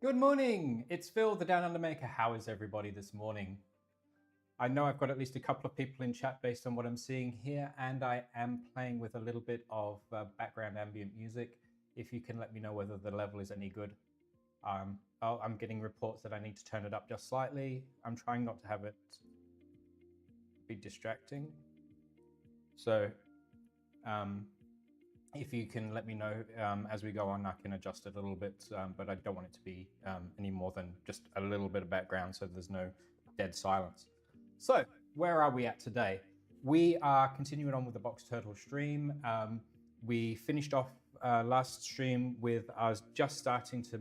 Good morning! It's Phil, the Down Under Maker. How is everybody this morning? I know I've got at least a couple of people in chat based on what I'm seeing here, and I am playing with a little bit of background ambient music. If you can let me know whether the level is any good. I'm getting reports that I need to turn it up just slightly. I'm trying not to have it be distracting. So if you can let me know as we go on, I can adjust it a little bit, but I don't want it to be any more than just a little bit of background so there's no dead silence. So where are we at today? We are continuing on with the Box Turtle stream. We finished off last stream with us just starting to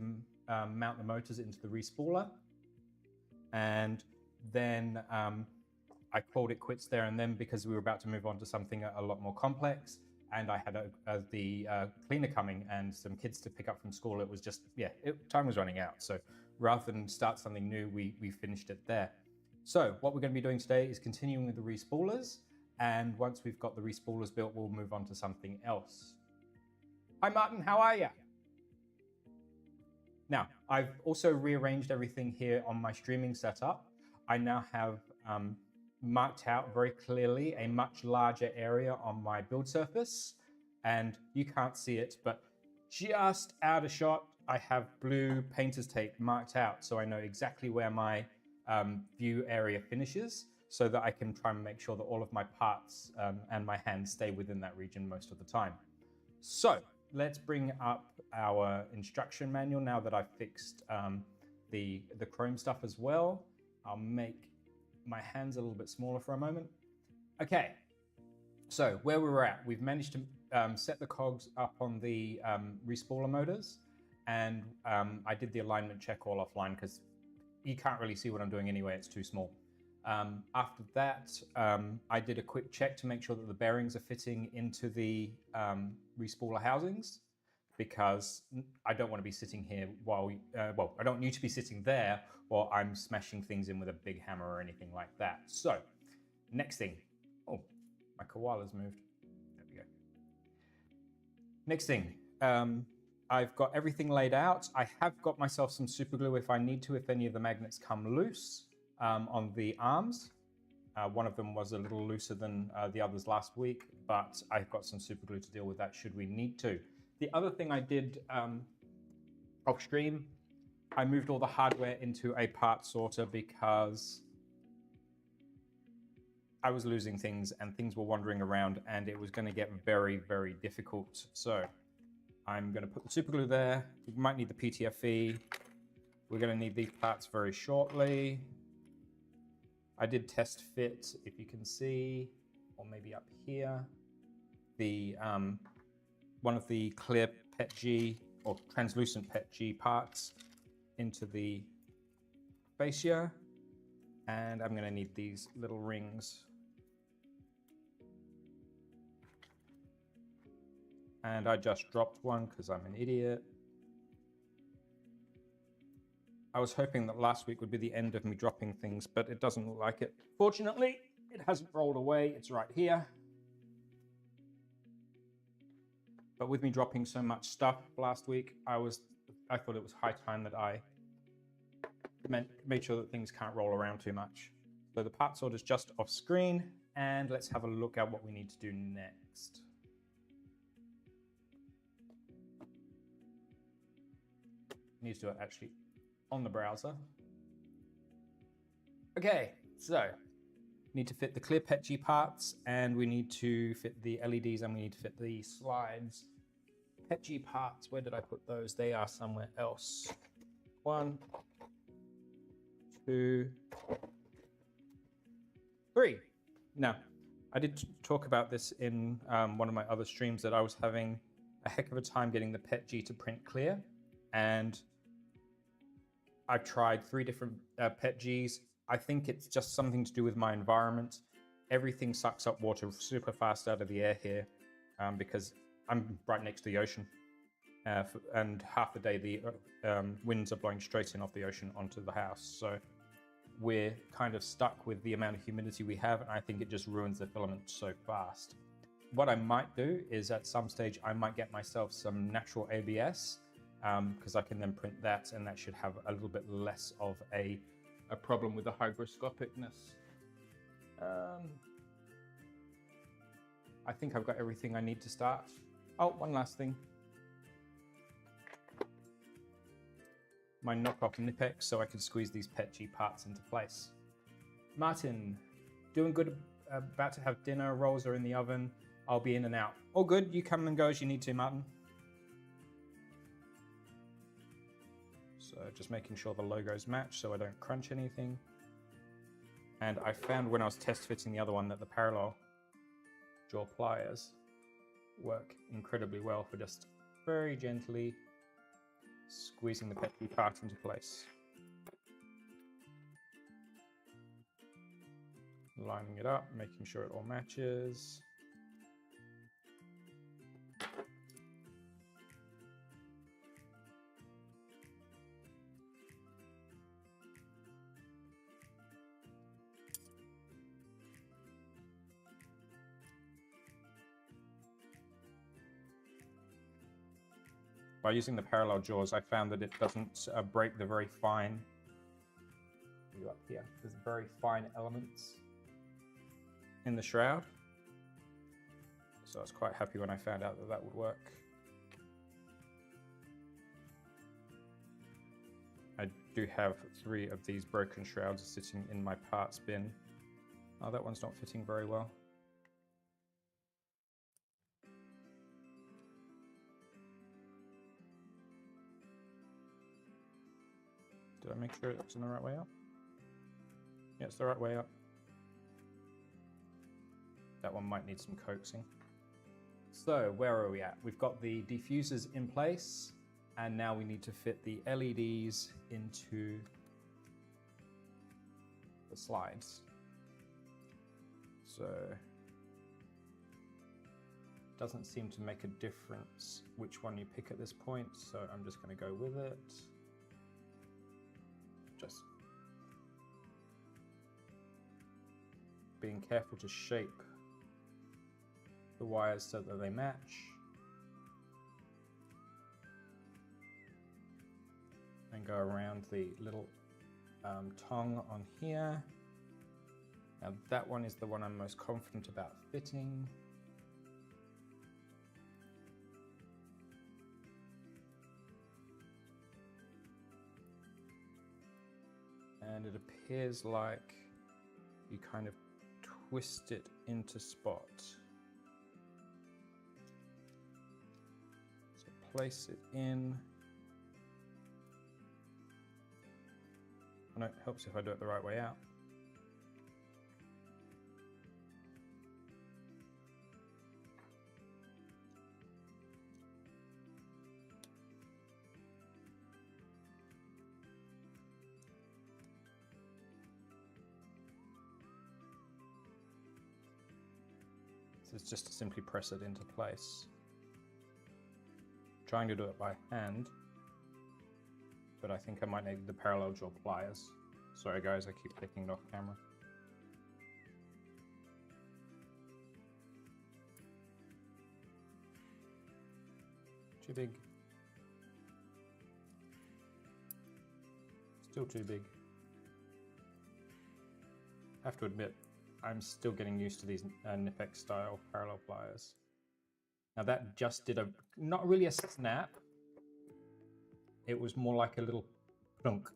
mount the motors into the respooler. And then I called it quits there and then because we were about to move on to something a lot more complex. And I had the cleaner coming and some kids to pick up from school. It was just, time was running out. So rather than start something new, we finished it there. So what we're going to be doing today is continuing with the respoolers. And once we've got the respoolers built, we'll move on to something else. Hi, Martin, how are you? Now, I've also rearranged everything here on my streaming setup. I now have marked out very clearly a much larger area on my build surface, and you can't see it, but just out of shot, I have blue painter's tape marked out so I know exactly where my view area finishes so that I can try and make sure that all of my parts and my hands stay within that region most of the time. So let's bring up our instruction manual now that I've fixed the chrome stuff as well. I'll make my hands a little bit smaller for a moment. Okay, so where we were at, we've managed to set the cogs up on the respooler motors, and I did the alignment check all offline because you can't really see what I'm doing anyway, it's too small. After that, I did a quick check to make sure that the bearings are fitting into the respooler housings, because I don't want to be sitting here while, I don't need to be sitting there while I'm smashing things in with a big hammer or anything like that. So, next thing. Oh, my koala's moved. There we go. Next thing. I've got everything laid out. I have got myself some super glue if I need to, if any of the magnets come loose on the arms. One of them was a little looser than the others last week, but I've got some super glue to deal with that should we need to. The other thing I did off stream, I moved all the hardware into a part sorter because I was losing things and things were wandering around and it was going to get very, very difficult. So I'm going to put the super glue there. We might need the PTFE. We're going to need these parts very shortly. I did test fit, if you can see, or maybe up here, the one of the clear PETG or translucent PETG parts into the fascia. And I'm going to need these little rings. And I just dropped one because I'm an idiot. I was hoping that last week would be the end of me dropping things, but it doesn't look like it. Fortunately, it hasn't rolled away. It's right here. But with me dropping so much stuff last week, I thought it was high time that I made sure that things can't roll around too much. So the part sorter's just off screen, and let's have a look at what we need to do next. I need to do it actually on the browser. Okay, so need to fit the clear PETG parts, and we need to fit the LEDs, and we need to fit the slides. PETG parts, where did I put those? They are somewhere else. 1, 2, 3. Now, I did talk about this in one of my other streams that I was having a heck of a time getting the PETG to print clear, and I've tried 3 different PETGs. I think it's just something to do with my environment. Everything sucks up water super fast out of the air here because I'm right next to the ocean. And half the day the winds are blowing straight in off the ocean onto the house. So we're kind of stuck with the amount of humidity we have, and I think it just ruins the filament so fast. What I might do is at some stage I might get myself some natural ABS because I can then print that, and that should have a little bit less of a problem with the hygroscopicness. I think I've got everything I need to start. Oh, one last thing. My knockoff Nipex, so I can squeeze these petchy parts into place. Martin, doing good, about to have dinner, rolls are in the oven. I'll be in and out. All good, you come and go as you need to, Martin. So just making sure the logos match so I don't crunch anything. And I found when I was test fitting the other one that the parallel jaw pliers work incredibly well for just very gently squeezing the petchy part into place. Lining it up, making sure it all matches. By using the parallel jaws, I found that it doesn't break the very fine. Up here, there's very fine elements in the shroud. So I was quite happy when I found out that that would work. I do have 3 of these broken shrouds sitting in my parts bin. Oh, that one's not fitting very well. Did I make sure it's in the right way up? Yeah, it's the right way up. That one might need some coaxing. So where are we at? We've got the diffusers in place, and now we need to fit the LEDs into the slides. So doesn't seem to make a difference which one you pick at this point, so I'm just going to go with it. Just being careful to shape the wires so that they match. And go around the little tongue on here. Now that one is the one I'm most confident about fitting. And it appears like you kind of twist it into spot. So place it in. And it helps if I do it the right way out. So it's just to simply press it into place. Trying to do it by hand, but I think I might need the parallel jaw pliers. Sorry guys, I keep clicking it off camera. Too big. Still too big. I have to admit, I'm still getting used to these Nipex style parallel pliers. Now that just did not really a snap. It was more like a little plunk,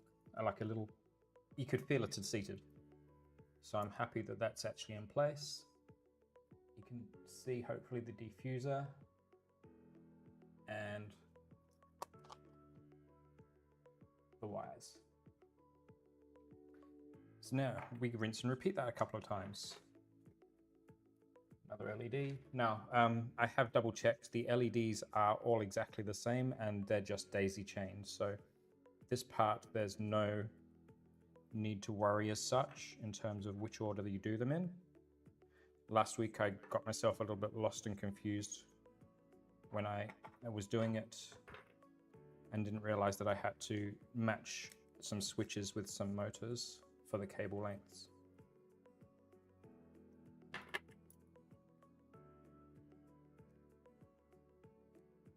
like a little, you could feel it had seated. So I'm happy that that's actually in place. You can see hopefully the diffuser and the wires. So now we rinse and repeat that a couple of times. Another LED. Now, I have double checked. The LEDs are all exactly the same and they're just daisy chained. So this part, there's no need to worry as such in terms of which order that you do them in. Last week, I got myself a little bit lost and confused when I was doing it and didn't realize that I had to match some switches with some motors for the cable lengths.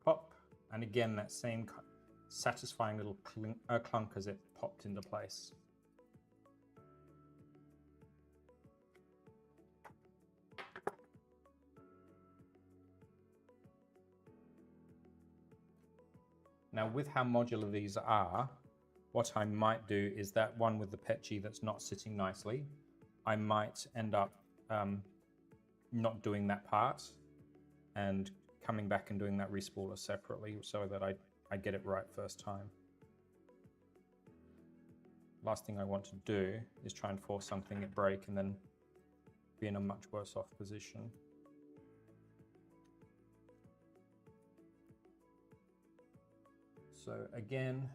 Pop, and again that same satisfying little clunk as it popped into place. Now, with how modular these are, what I might do is that one with the Petchy that's not sitting nicely, I might end up not doing that part and coming back and doing that respooler separately so that I get it right first time. Last thing I want to do is try and force something at break and then be in a much worse off position. So again,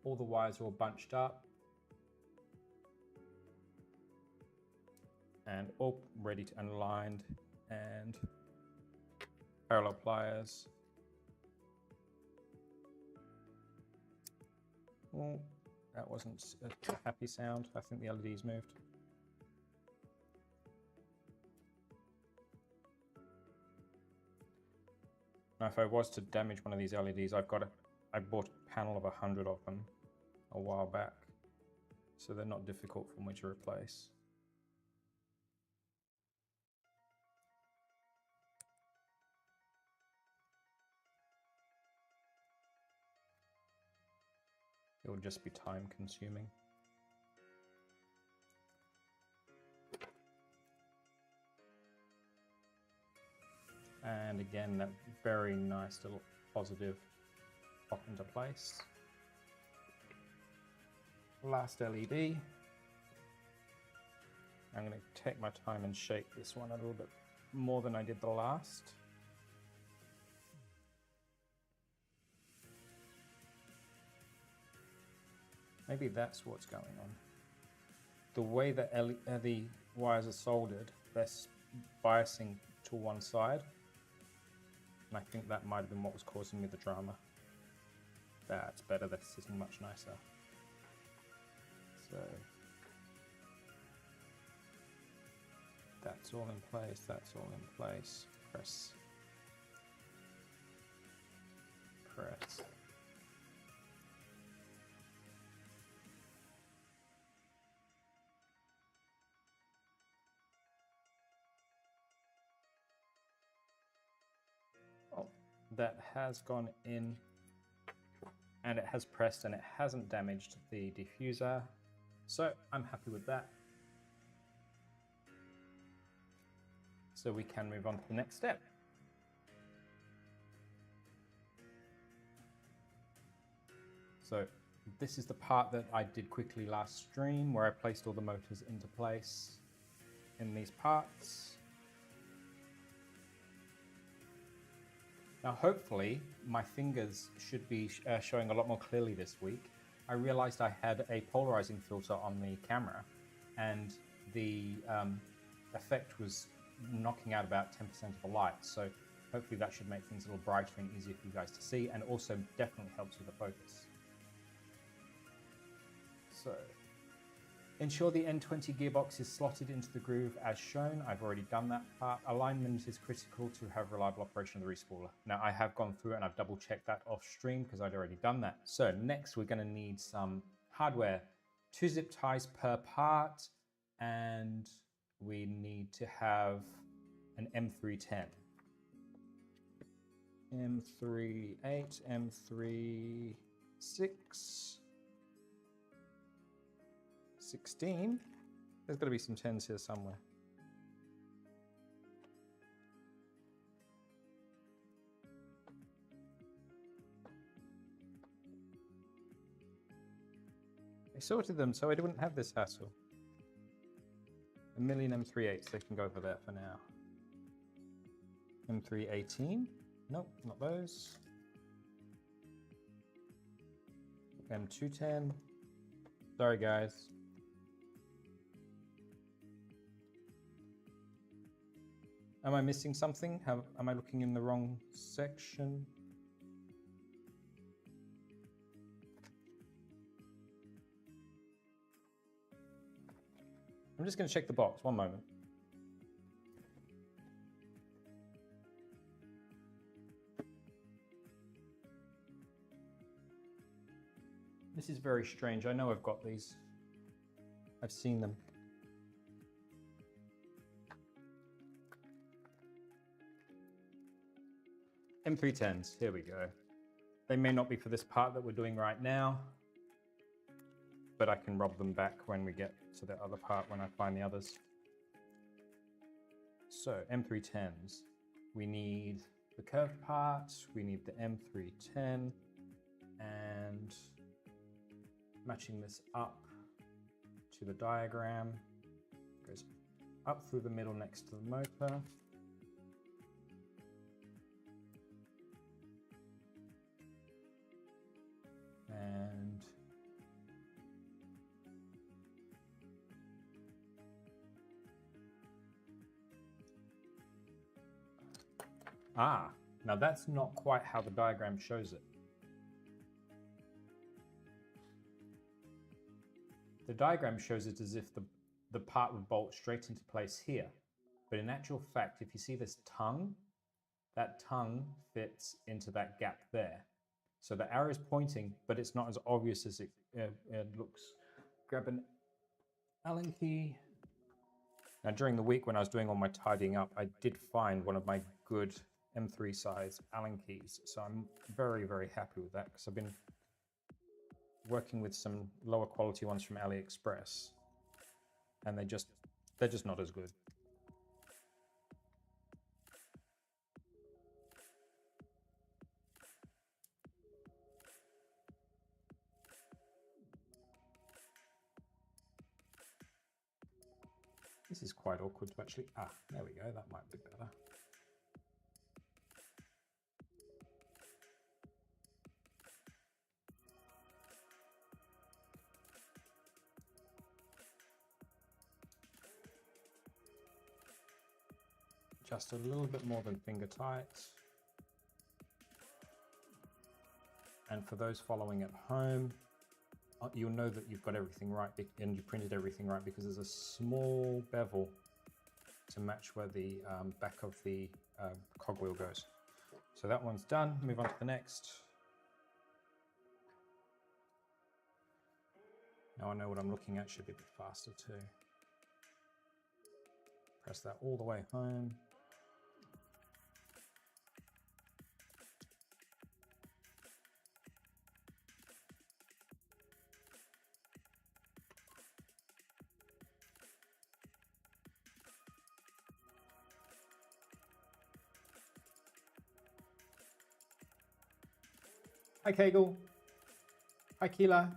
all the wires are all bunched up and all ready to unaligned, and parallel pliers. Oh, that wasn't a happy sound. I think the LEDs moved. Now, if I was to damage one of these LEDs, I bought a panel of 100 of them a while back, so they're not difficult for me to replace. It would just be time consuming. And again, that very nice little positive pop into place. Last LED. I'm going to take my time and shake this one a little bit more than I did the last. Maybe that's what's going on. The way that the wires are soldered, they're biasing to one side. And I think that might have been what was causing me the drama. That's better, that's sitting much nicer. So that's all in place, that's all in place. Press. Press. Oh, that has gone in and it has pressed and it hasn't damaged the diffuser. So I'm happy with that. So we can move on to the next step. So this is the part that I did quickly last stream, where I placed all the motors into place in these parts. Now hopefully my fingers should be showing a lot more clearly this week. I realized I had a polarizing filter on the camera and the effect was knocking out about 10% of the light. So hopefully that should make things a little brighter and easier for you guys to see, and also definitely helps with the focus. So ensure the N20 gearbox is slotted into the groove as shown. I've already done that part. Alignment is critical to have reliable operation of the respooler. Now I have gone through and I've double checked that off stream because I'd already done that. So next we're going to need some hardware, 2 zip ties per part, and we need to have an M310. M38, M36, 16. There's got to be some 10s here somewhere. I sorted them so I wouldn't have this hassle. A million M38s, they can go over there for now. M318, nope, not those. M210, sorry guys. Am I missing something? Am I looking in the wrong section? I'm just going to check the box, one moment. This is very strange. I know I've got these. I've seen them. M310s, here we go. They may not be for this part that we're doing right now, but I can rob them back when we get to the other part, when I find the others. So M310s, we need the curved part, we need the M310, and matching this up to the diagram, goes up through the middle next to the motor. And now that's not quite how the diagram shows it. The diagram shows it as if the part would bolt straight into place here. But in actual fact, if you see this tongue, that tongue fits into that gap there. So the arrow is pointing, but it's not as obvious as it looks. Grab an Allen key. Now during the week when I was doing all my tidying up, I did find one of my good M3 size Allen keys. So I'm very, very happy with that, because I've been working with some lower quality ones from AliExpress, and they're just not as good. This is quite awkward to actually, there we go, that might be better. Just a little bit more than finger tight. And for those following at home, you'll know that you've got everything right and you printed everything right, because there's a small bevel to match where the back of the cogwheel goes. So that one's done. Move on to the next. Now I know what I'm looking at. Should be a bit faster too. Press that all the way home. Hi Kegel. Hi Keela.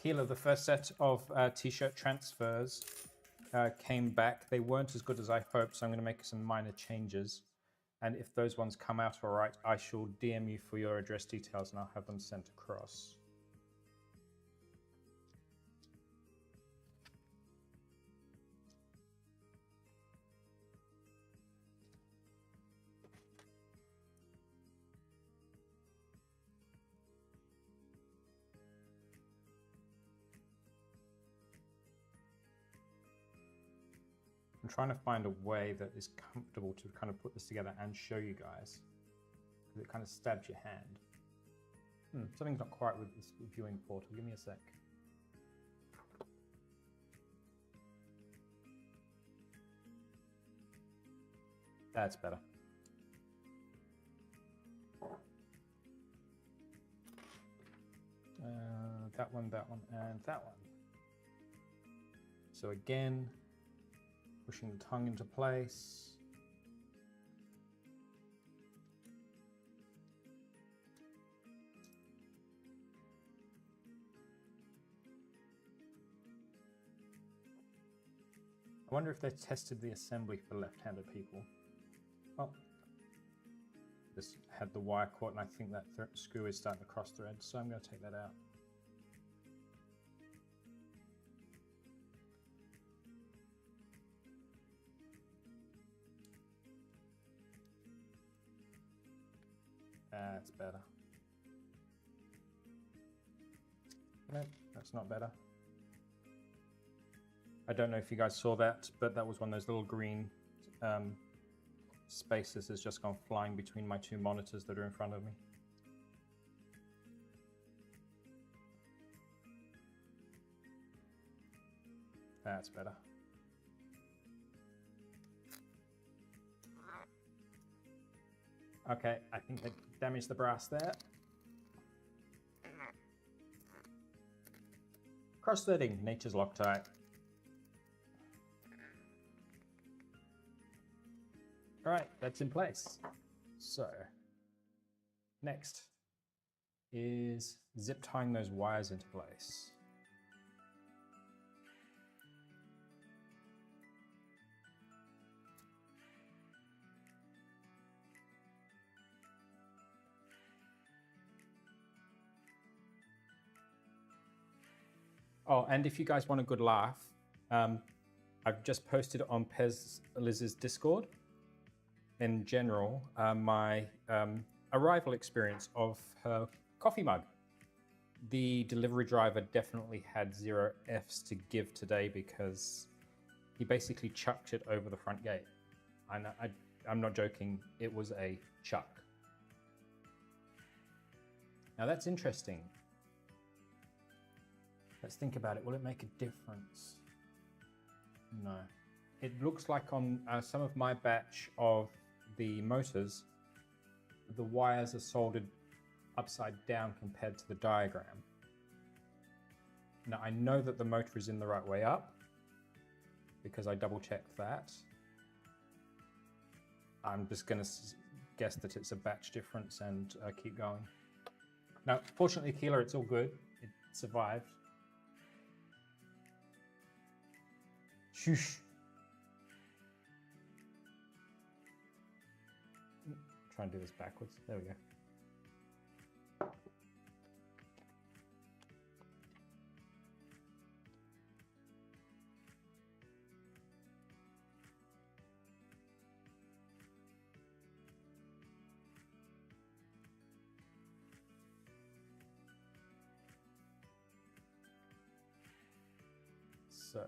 Keela, the first set of t-shirt transfers came back. They weren't as good as I hoped, so I'm going to make some minor changes. And if those ones come out all right, I shall DM you for your address details and I'll have them sent across. I'm trying to find a way that is comfortable to kind of put this together and show you guys, because it kind of stabs your hand. Something's not quite with this viewing portal. Give me a sec. That's better. That one, and that one. So again, pushing the tongue into place. I wonder if they tested the assembly for left-handed people. Well, this had the wire caught, and I think that screw is starting to cross thread, so I'm going to take that out. That's better. No, that's not better. I don't know if you guys saw that, but that was one of those little green spaces that's just gone flying between my two monitors that are in front of me. That's better. Okay, I think they damaged the brass there. Cross-threading, nature's Loctite. All right, that's in place. So, next is zip tying those wires into place. Oh, and if you guys want a good laugh, I've just posted on Pez Liz's Discord. In general, my arrival experience of her coffee mug. The delivery driver definitely had 0 Fs to give today because he basically chucked it over the front gate. And I'm not joking, it was a chuck. Now that's interesting. Let's think about it. Will it make a difference? No. It looks like on some of my batch of the motors, the wires are soldered upside down compared to the diagram. Now I know that the motor is in the right way up because I double checked that. I'm just going to guess that it's a batch difference and keep going. Now, fortunately, Keeler, it's all good. It survived. Shush. Try and do this backwards. There we go. So,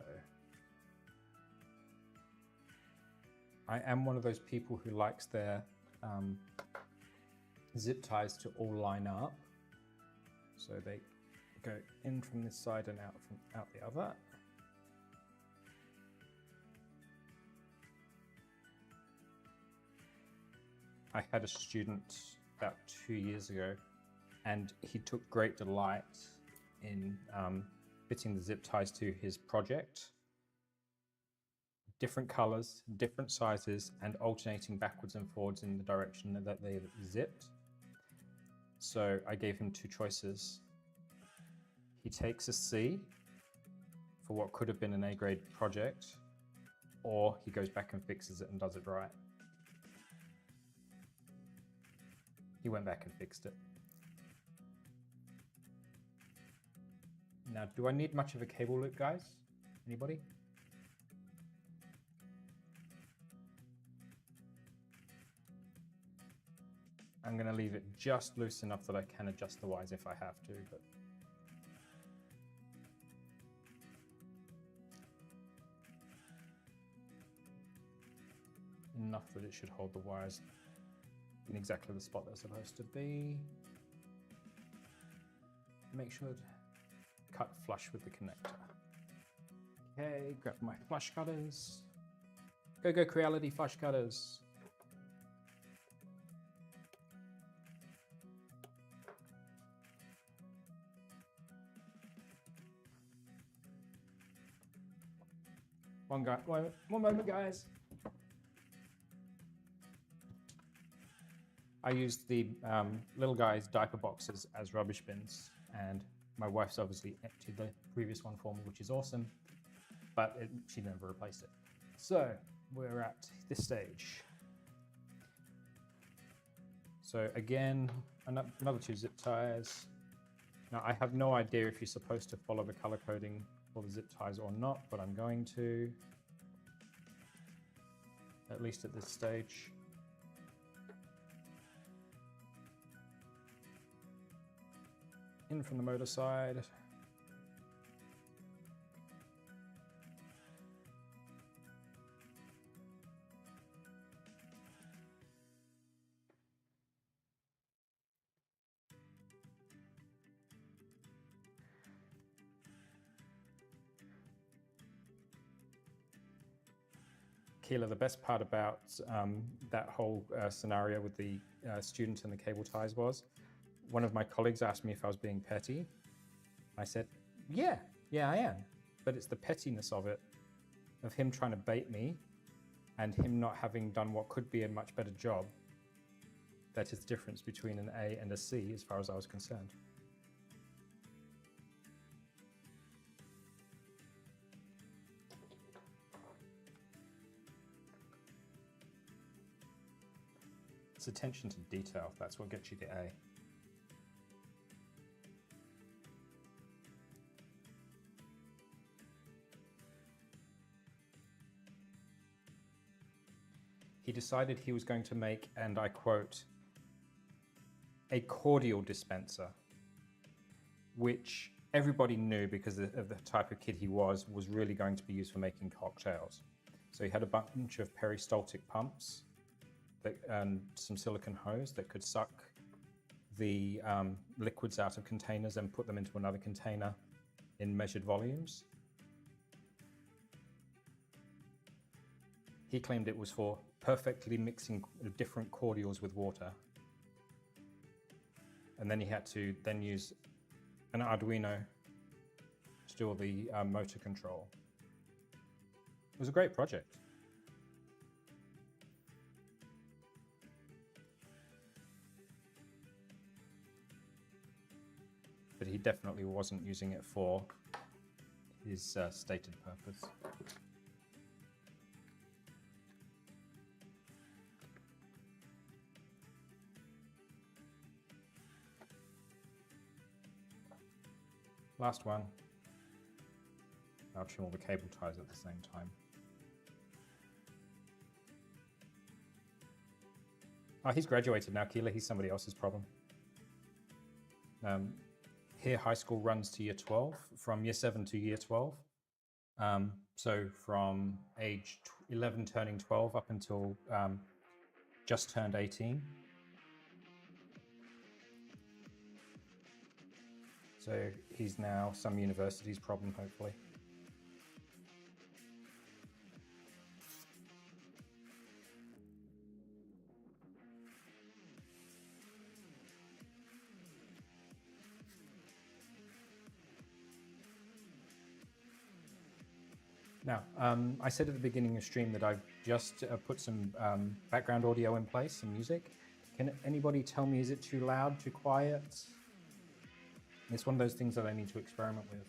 I am one of those people who likes their zip ties to all line up. So they go in from this side and out from out the other. I had a student about 2 years ago, and he took great delight in fitting the zip ties to his project. Different colors, different sizes, and alternating backwards and forwards in the direction that they zipped. So I gave him 2 choices. He takes a C for what could have been an A-grade project, or he goes back and fixes it and does it right. He went back and fixed it. Now, do I need much of a cable loop, guys? Anybody? I'm going to leave it just loose enough that I can adjust the wires if I have to, but enough that it should hold the wires in exactly the spot they're supposed to be. Make sure to cut flush with the connector. Okay, grab my flush cutters. Go Creality flush cutters. One moment, guys. I used the little guy's diaper boxes as rubbish bins, and my wife's obviously emptied the previous one for me, which is awesome, but she never replaced it. So we're at this stage. So again, another 2 zip ties. Now I have no idea if you're supposed to follow the color coding for the zip ties or not, but I'm going to, at least at this stage. In from the motor side. Keela, the best part about that whole scenario with the student and the cable ties was, one of my colleagues asked me if I was being petty. I said, yeah, I am. But it's the pettiness of it, of him trying to bait me and him not having done what could be a much better job. That is the difference between an A and a C as far as I was concerned. It's attention to detail, that's what gets you the A. He decided he was going to make, and I quote, a cordial dispenser, which everybody knew because of the type of kid he was really going to be used for making cocktails. So he had a bunch of peristaltic pumps and some silicone hose that could suck the liquids out of containers and put them into another container in measured volumes. He claimed it was for perfectly mixing different cordials with water. And then he had to then use an Arduino to do all the motor control. It was a great project. But he definitely wasn't using it for his stated purpose. Last one. I'll trim all the cable ties at the same time. Oh, he's graduated now, Keela. He's somebody else's problem. Here, high school runs to year 12, from year 7 to year 12. So from age 11 turning 12 up until just turned 18. So he's now some university's problem, hopefully. Now, I said at the beginning of the stream that I've just put some background audio in place, some music. Can anybody tell me, is it too loud, too quiet? It's one of those things that I need to experiment with.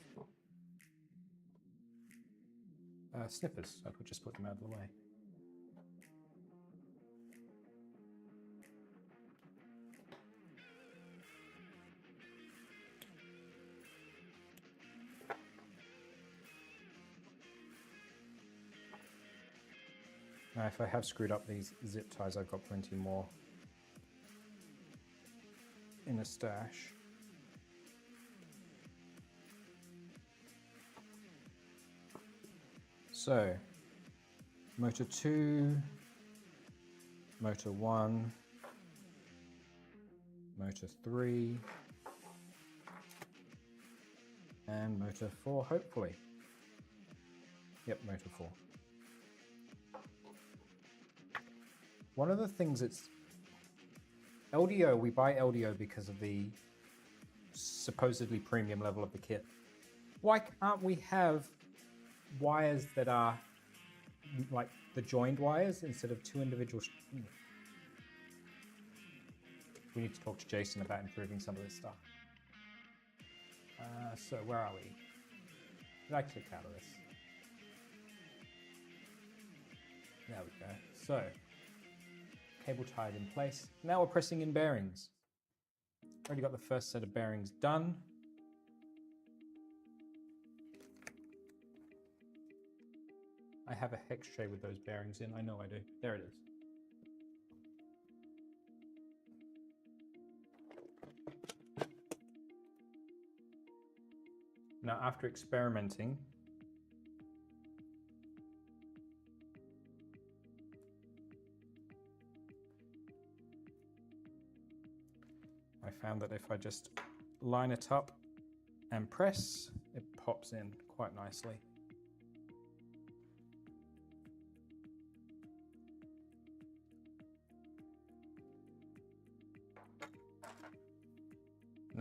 Snippers, I could just put them out of the way. Now, if I have screwed up these zip ties, I've got plenty more in a stash. So, motor 2, motor 1, motor 3, and motor 4, hopefully. Yep, motor 4. One of the things that's LDO, we buy LDO because of the supposedly premium level of the kit. Why can't we have wires that are like the joined wires instead of two individual? We need to talk to Jason about improving some of this stuff. So where are we? Did I click out of this? There we go. So cable tied in place. Now we're pressing in bearings. Already got the first set of bearings done. I have a hex tray with those bearings in. I know I do. There it is. Now, after experimenting, I found that if I just line it up and press, it pops in quite nicely.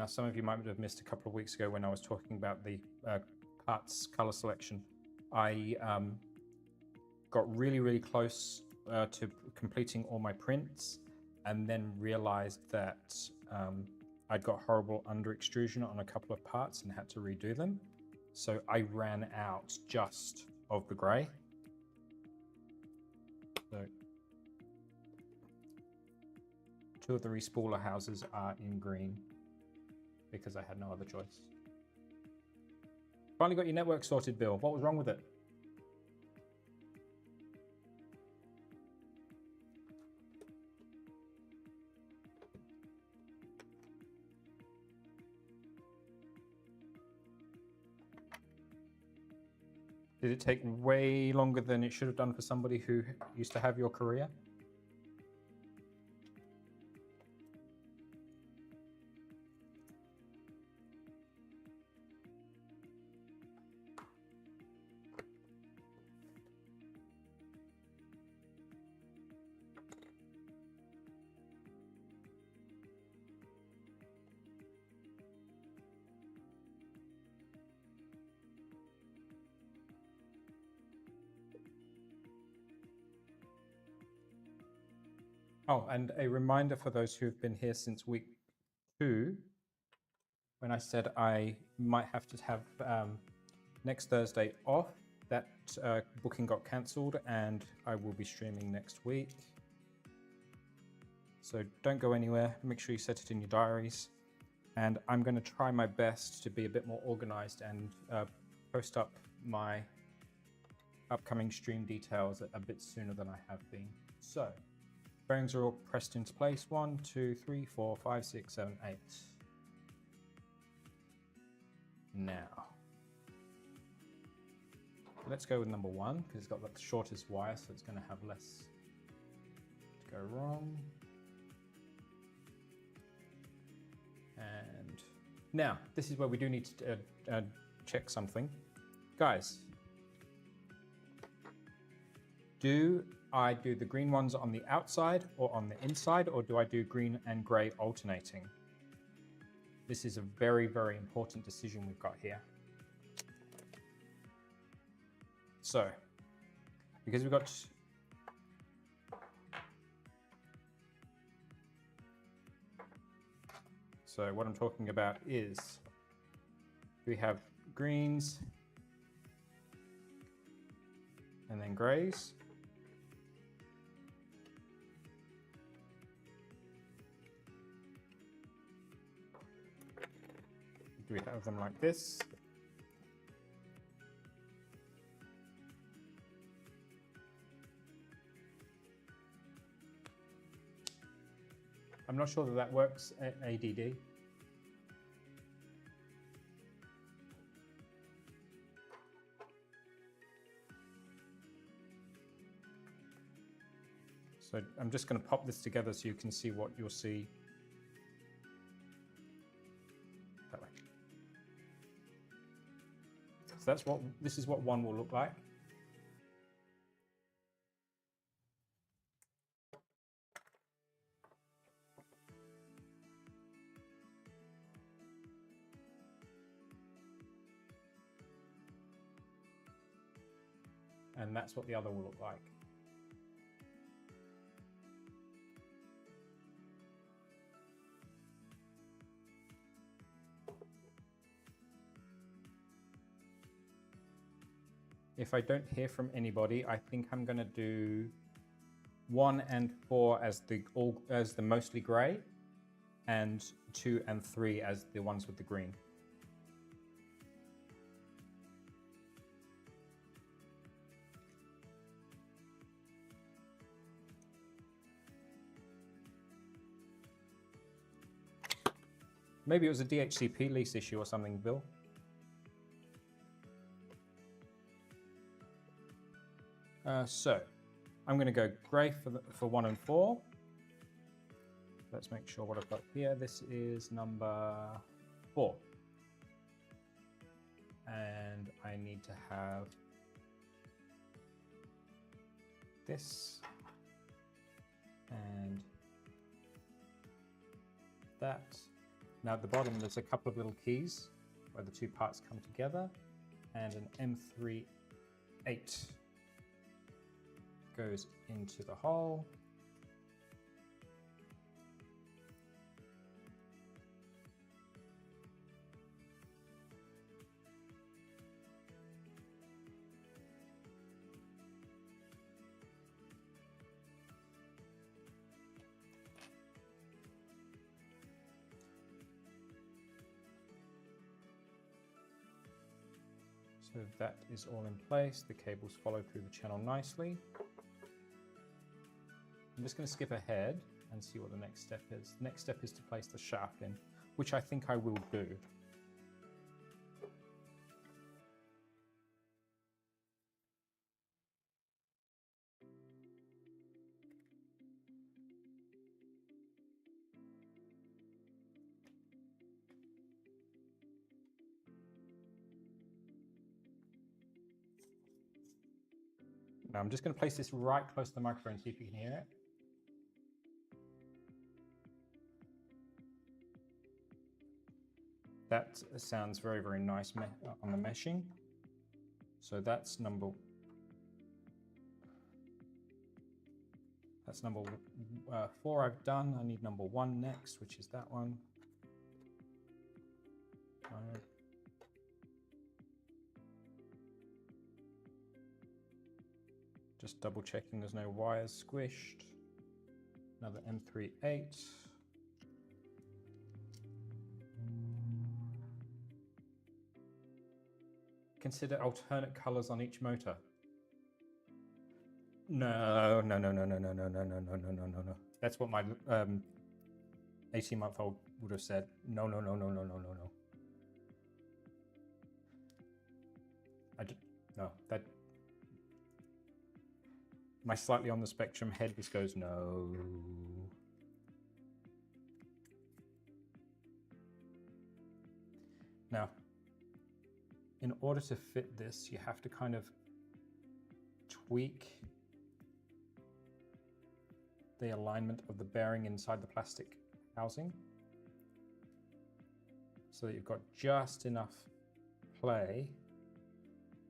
Now, some of you might have missed a couple of weeks ago when I was talking about the parts color selection. I got really close to completing all my prints, and then realized that I'd got horrible under extrusion on a couple of parts and had to redo them. So I ran out just of the gray. So 2 of the respooler houses are in green because I had no other choice. Finally got your network sorted, Bill. What was wrong with it? Did it take way longer than it should have done for somebody who used to have your career? Oh, and a reminder for those who've been here since week 2, when I said I might have to have next Thursday off, that booking got cancelled and I will be streaming next week. So don't go anywhere, make sure you set it in your diaries. And I'm going to try my best to be a bit more organized and post up my upcoming stream details a bit sooner than I have been. So, bearings are all pressed into place. 1, 2, 3, 4, 5, 6, 7, 8. Now, let's go with number 1 because it's got the shortest wire, so it's going to have less to go wrong. And now, this is where we do need to check something. Guys, do I do the green ones on the outside or on the inside, or do I do green and gray alternating? This is a very important decision we've got here. So, because we've got so what I'm talking about is we have greens and then grays. Do we have them like this? I'm not sure that that works at ADD. So I'm just going to pop this together so you can see what you'll see. That way. So this is what one will look like. And that's what the other will look like. If I don't hear from anybody, I think I'm going to do 1 and 4 as the mostly grey, and 2 and 3 as the ones with the green. Maybe it was a DHCP lease issue or something, Bill. So I'm going to go grey for 1 and 4. Let's make sure what I've got here. This is number 4. And I need to have this and that Now at the bottom, there's a couple of little keys where the two parts come together, and an M3/8 goes into the hole. So that is all in place. The cables follow through the channel nicely. I'm just going to skip ahead and see what the next step is. The next step is to place the shaft in, which I think I will do. Now I'm just going to place this right close to the microphone, see if you can hear it. That sounds very, very nice on the meshing. So that's number 4 I've done. I need number 1 next, which is that one. Just double checking there's no wires squished. Another M3/8. Consider alternate colors on each motor. No. That's what my 18-month-old would have said. No. My slightly on the spectrum head just goes, no. Now, in order to fit this, you have to kind of tweak the alignment of the bearing inside the plastic housing so that you've got just enough play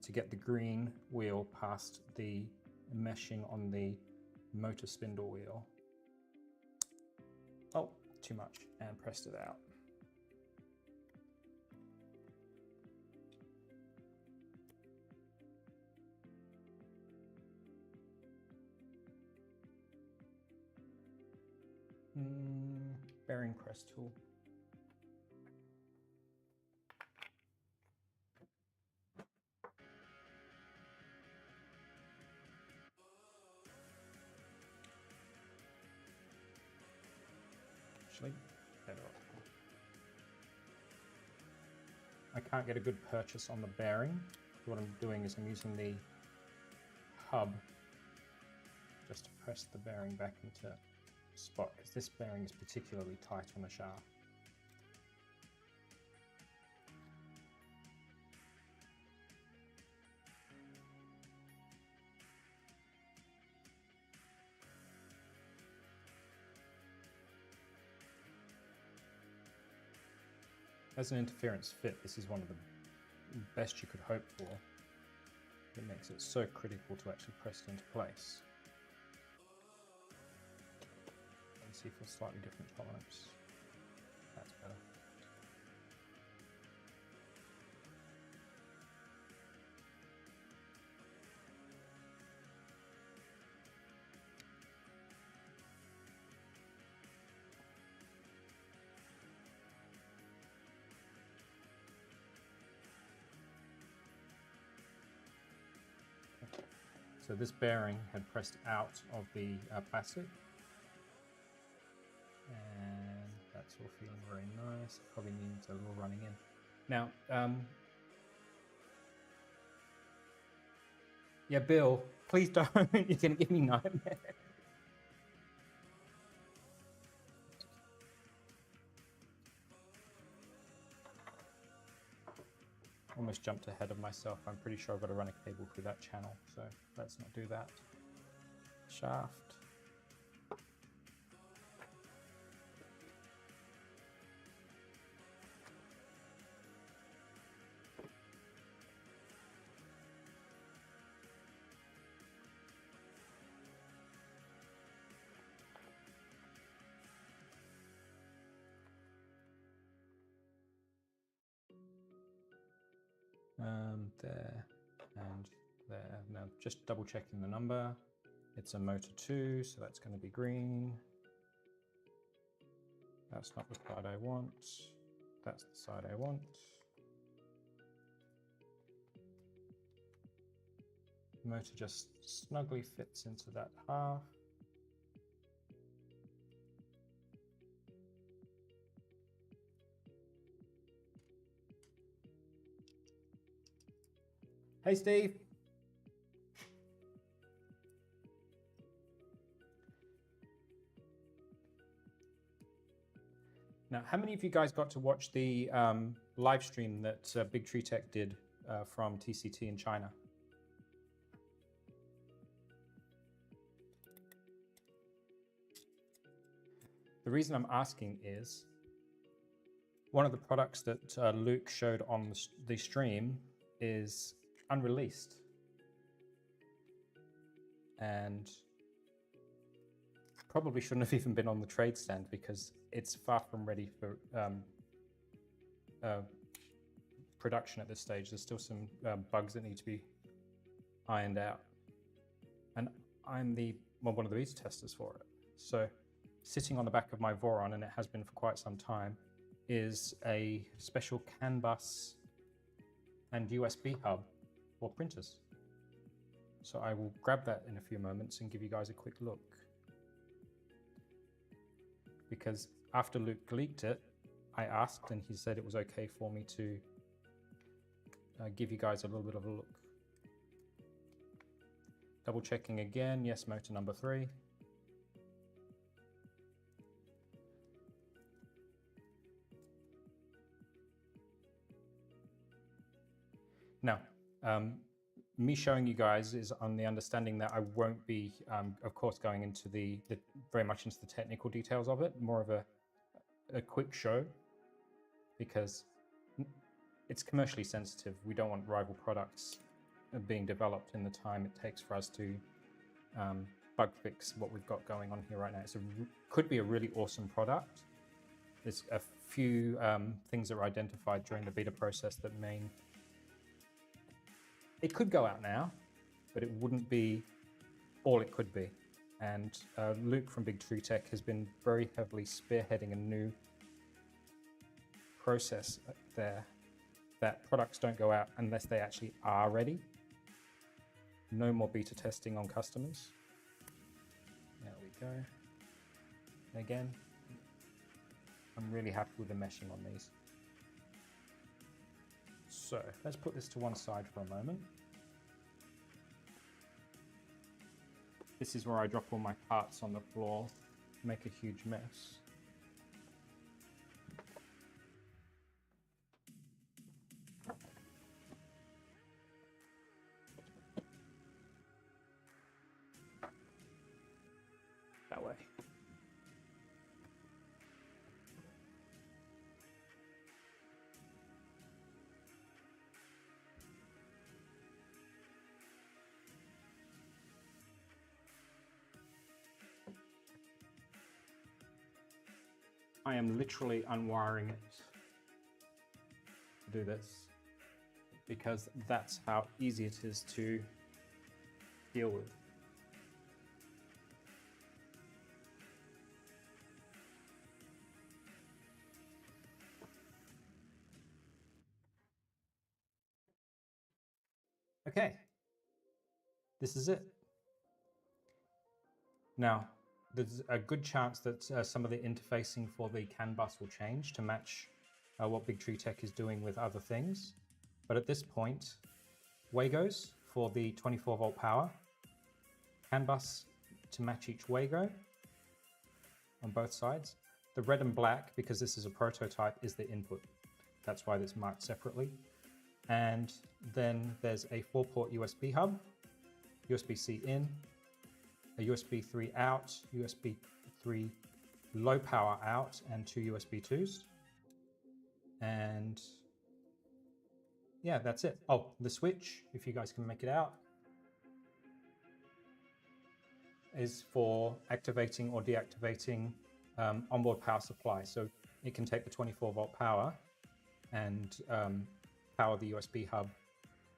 to get the green wheel past the meshing on the motor spindle wheel. Oh, too much, and pressed it out. Bearing press tool. Better off. I can't get a good purchase on the bearing. So what I'm doing is I'm using the hub just to press the bearing back into spot, because this bearing is particularly tight on the shaft. As an interference fit, this is one of the best you could hope for. It makes it so critical to actually press it into place. Let's see for a slightly different tolerance. That's better. So this bearing had pressed out of the plastic, and that's all feeling very nice. It probably needs a little running in. Now, yeah, Bill, please don't. You're gonna give me nightmares. Almost jumped ahead of myself. I'm pretty sure I've got to run a cable through that channel, so let's not do that. Shaft. There and there. Now just double checking the number. It's a motor 2, so that's going to be green. That's not the side I want. That's the side I want. The motor just snugly fits into that half. Hey, Steve. Now, how many of you guys got to watch the live stream that Big Tree Tech did from TCT in China? The reason I'm asking is one of the products that Luke showed on the stream is unreleased. And probably shouldn't have even been on the trade stand because it's far from ready for production at this stage. There's still some bugs that need to be ironed out. And I'm one of the beta testers for it. So sitting on the back of my Voron, and it has been for quite some time, is a special CAN bus and USB hub for printers. So I will grab that in a few moments and give you guys a quick look. Because after Luke leaked it, I asked and he said it was okay for me to give you guys a little bit of a look. Double checking again, yes, motor number 3. Now, me showing you guys is on the understanding that I won't be, of course, going into very much into the technical details of it, more of a quick show, because it's commercially sensitive. We don't want rival products being developed in the time it takes for us to bug fix what we've got going on here right now. Could be a really awesome product. There's a few things that were identified during the beta process that it could go out now, but it wouldn't be all it could be. And Luke from Big Tree Tech has been very heavily spearheading a new process there that products don't go out unless they actually are ready. No more beta testing on customers. There we go. And again, I'm really happy with the meshing on these. So let's put this to one side for a moment. This is where I drop all my parts on the floor, make a huge mess. That way. I am literally unwiring it to do this because that's how easy it is to deal with. Okay, this is it. Now, there's a good chance that some of the interfacing for the CAN bus will change to match what Big Tree Tech is doing with other things. But at this point, Wagos for the 24 volt power, CAN bus to match each Wago on both sides. The red and black, because this is a prototype, is the input. That's why it's marked separately. And then there's a 4-port USB hub, USB-C in, a USB 3 out, USB 3 low power out, and 2 USB 2s. And yeah, that's it. Oh, the switch, if you guys can make it out, is for activating or deactivating onboard power supply. So it can take the 24 volt power and power the USB hub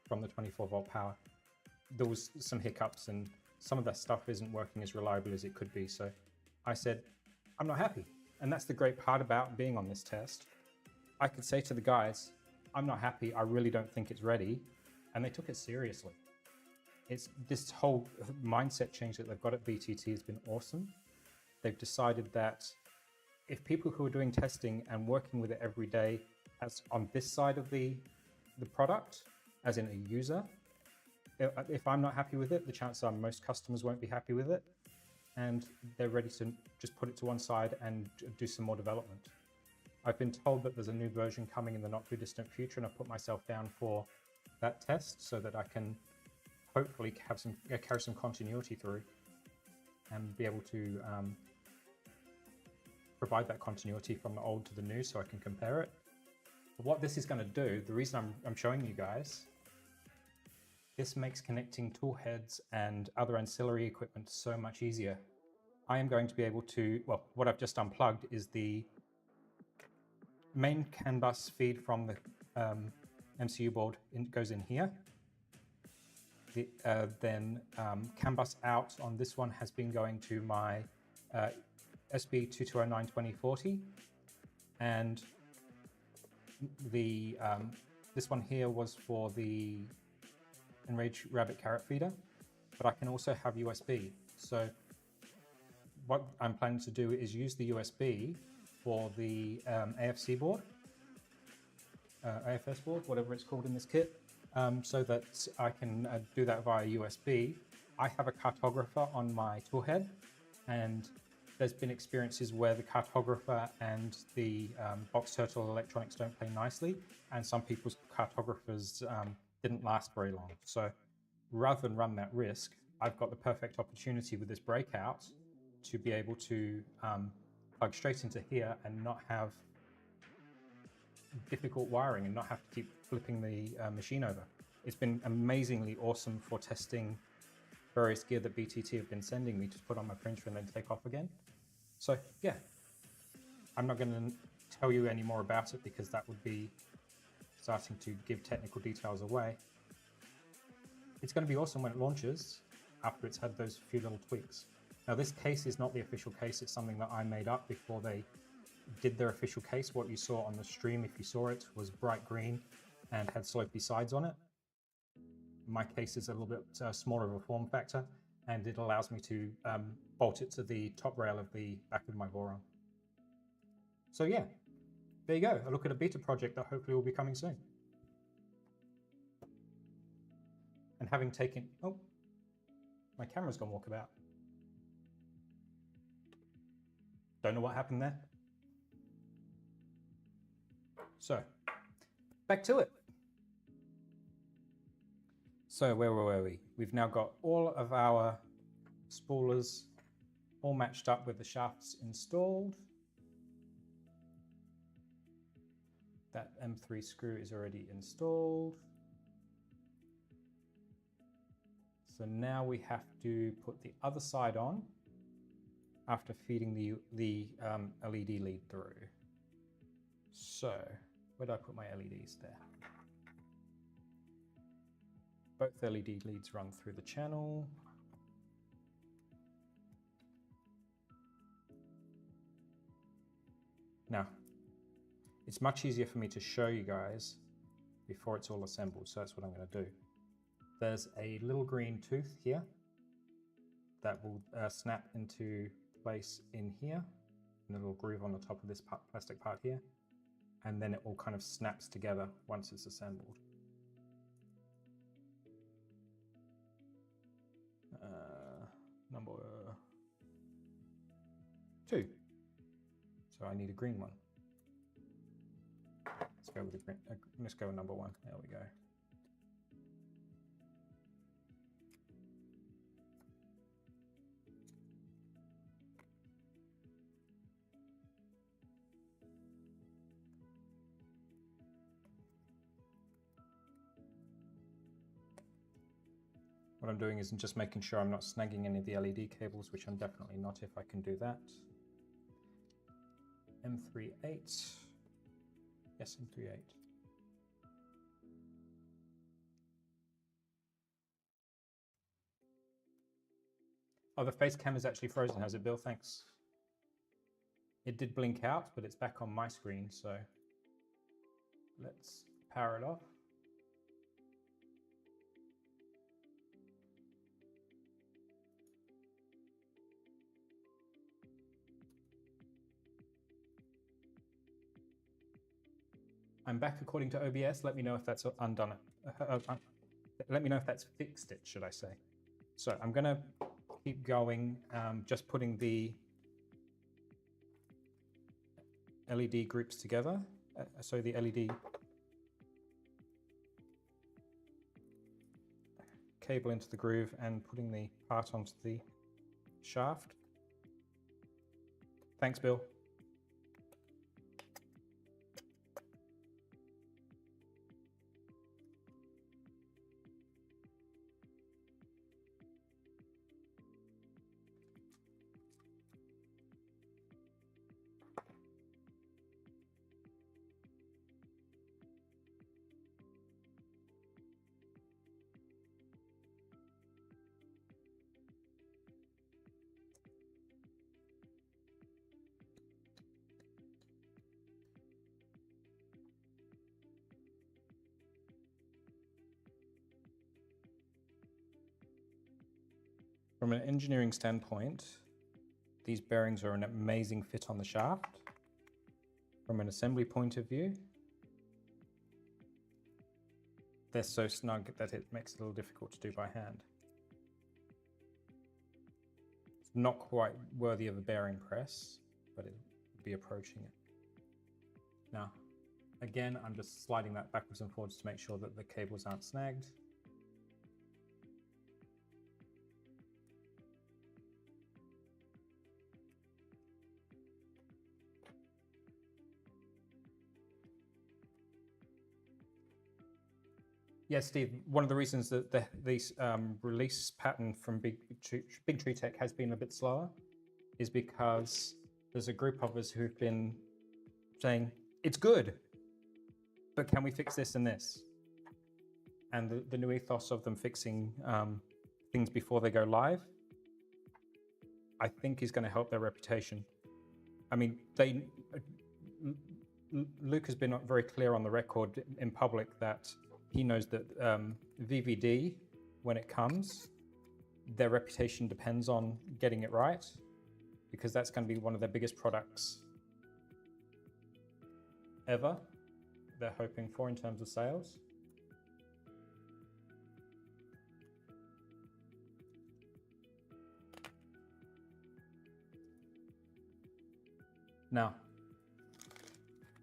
from the 24-volt power. There was some hiccups and some of that stuff isn't working as reliably as it could be. So I said, I'm not happy. And that's the great part about being on this test. I could say to the guys, I'm not happy. I really don't think it's ready. And they took it seriously. It's this whole mindset change that they've got at BTT has been awesome. They've decided that if people who are doing testing and working with it every day as on this side of the product, as in a user, if I'm not happy with it, the chances are most customers won't be happy with it. And they're ready to just put it to one side and do some more development. I've been told that there's a new version coming in the not too distant future, and I've put myself down for that test so that I can hopefully have carry some continuity through and be able to provide that continuity from the old to the new so I can compare it. But what this is going to do, the reason I'm showing you guys, this makes connecting tool heads and other ancillary equipment so much easier. I am going to be able to, well, what I've just unplugged is the main CAN bus feed from the MCU board goes in here. Then CAN bus out on this one has been going to my SB2209-2040, and the this one here was for the Enraged Rabbit carrot feeder, but I can also have USB. So what I'm planning to do is use the USB for the AFC board, AFS board, whatever it's called in this kit, so that I can do that via USB. I have a cartographer on my toolhead, and there's been experiences where the cartographer and the box turtle electronics don't play nicely, and some people's cartographers didn't last very long. So rather than run that risk, I've got the perfect opportunity with this breakout to be able to plug straight into here and not have difficult wiring and not have to keep flipping the machine over. It's been amazingly awesome for testing various gear that BTT have been sending me to put on my printer and then take off again. So yeah, I'm not going to tell you any more about it because that would be starting to give technical details away. It's going to be awesome when it launches after it's had those few little tweaks. Now this case is not the official case, it's something that I made up before they did their official case. What you saw on the stream, if you saw it, was bright green and had slopey sides on it. My case is a little bit smaller of a form factor, and it allows me to bolt it to the top rail of the back of my Voron. So yeah, there you go, a look at a beta project that hopefully will be coming soon. And having taken, oh, my camera's gone walkabout. Don't know what happened there. So, back to it. So where were we? We've now got all of our spoolers all matched up with the shafts installed. That M3 screw is already installed. So now we have to put the other side on after feeding the LED lead through. So, where did I put my LEDs there? Both LED leads run through the channel. Now, it's much easier for me to show you guys before it's all assembled, so that's what I'm going to do. There's a little green tooth here that will snap into place in here, and a little groove on the top of this plastic part here, and then it all kind of snaps together once it's assembled. Number 2. So I need a green one. Let's go with the green. Let's go with number 1. There we go. What I'm doing is I'm just making sure I'm not snagging any of the LED cables, which I'm definitely not if I can do that. M38. Yes, M38. Oh, the face cam is actually frozen, has it, Bill? Thanks. It did blink out, but it's back on my screen, so let's power it off. I'm back according to OBS. Let me know if that's undone it. Let me know if that's fixed it, should I say. So I'm going to keep going, just putting the LED groups together. So the LED cable into the groove and putting the part onto the shaft. Thanks, Bill. From an engineering standpoint, these bearings are an amazing fit on the shaft. From an assembly point of view, they're so snug that it makes it a little difficult to do by hand. It's not quite worthy of a bearing press, but it would be approaching it. Now, again, I'm just sliding that backwards and forwards to make sure that the cables aren't snagged. Yes, Steve, one of the reasons that the release pattern from Big Tree Tech has been a bit slower is because there's a group of us who've been saying, it's good, but can we fix this and this? And the new ethos of them fixing things before they go live, I think is going to help their reputation. I mean, Luke has been very clear on the record in public that he knows that VVD, when it comes, their reputation depends on getting it right, because that's going to be one of their biggest products ever, they're hoping for in terms of sales. Now,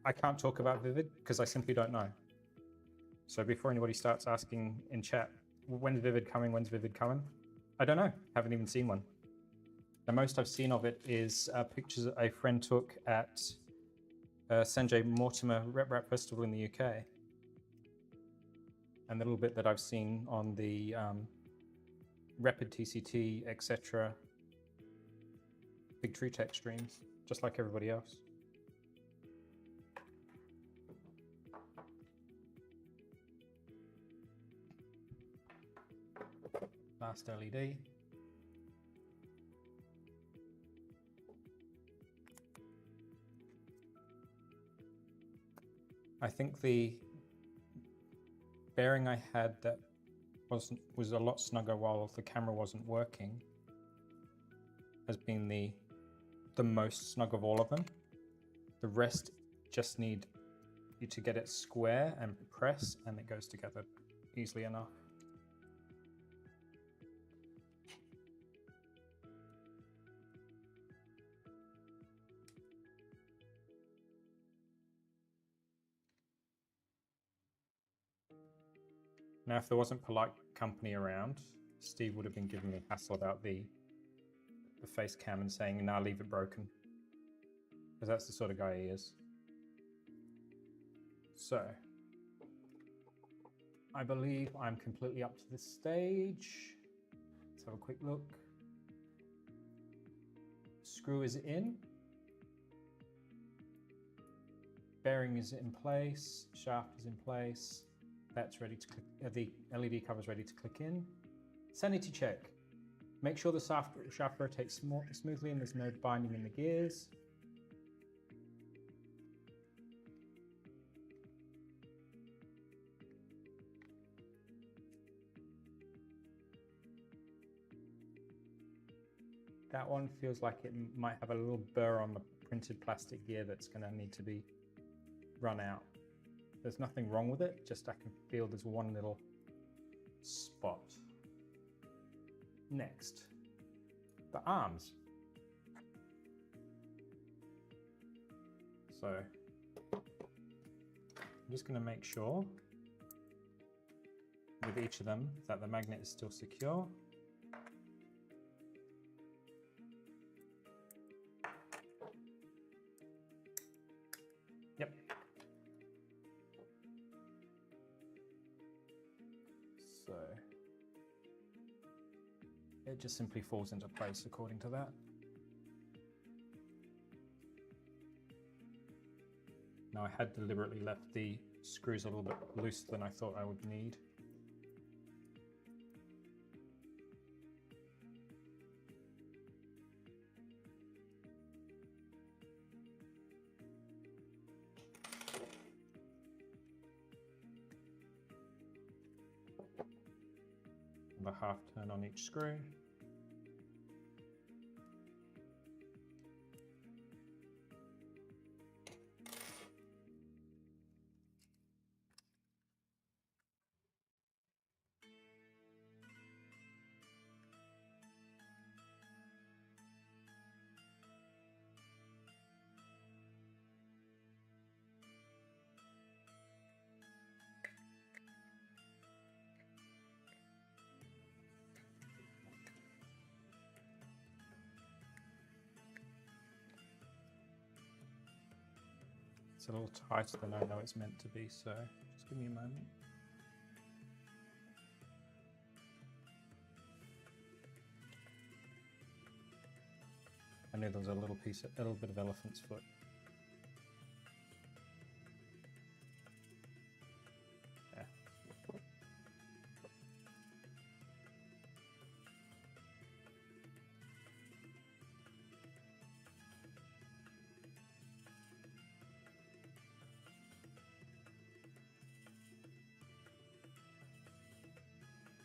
I can't talk about Vivid because I simply don't know. So before anybody starts asking in chat, when's Vivid coming, when's Vivid coming? I don't know, haven't even seen one. The most I've seen of it is pictures a friend took at Sanjay Mortimer Rep Festival in the UK. And the little bit that I've seen on the Rapid TCT, etc. Big Tree Tech streams, just like everybody else. Last LED. I think the bearing I had that was a lot snugger while the camera wasn't working has been the most snug of all of them. The rest just need you to get it square and press, and it goes together easily enough. Now, if there wasn't polite company around, Steve would have been giving me hassle about the face cam and saying, nah, leave it broken. Because that's the sort of guy he is. So, I believe I'm completely up to this stage. Let's have a quick look. Screw is in. Bearing is in place, shaft is in place. That's ready to click, the LED cover is ready to click in. Sanity check. Make sure the shaft rotates smoothly and there's no binding in the gears. That one feels like it might have a little burr on the printed plastic gear that's going to need to be run out. There's nothing wrong with it, just I can feel there's one little spot. Next, the arms. So I'm just going to make sure with each of them that the magnet is still secure. Yep. So it just simply falls into place according to that. Now I had deliberately left the screws a little bit looser than I thought I would need. A half turn on each screw. It's a little tighter than I know it's meant to be, so just give me a moment. I knew there was a little bit of elephant's foot. Yeah.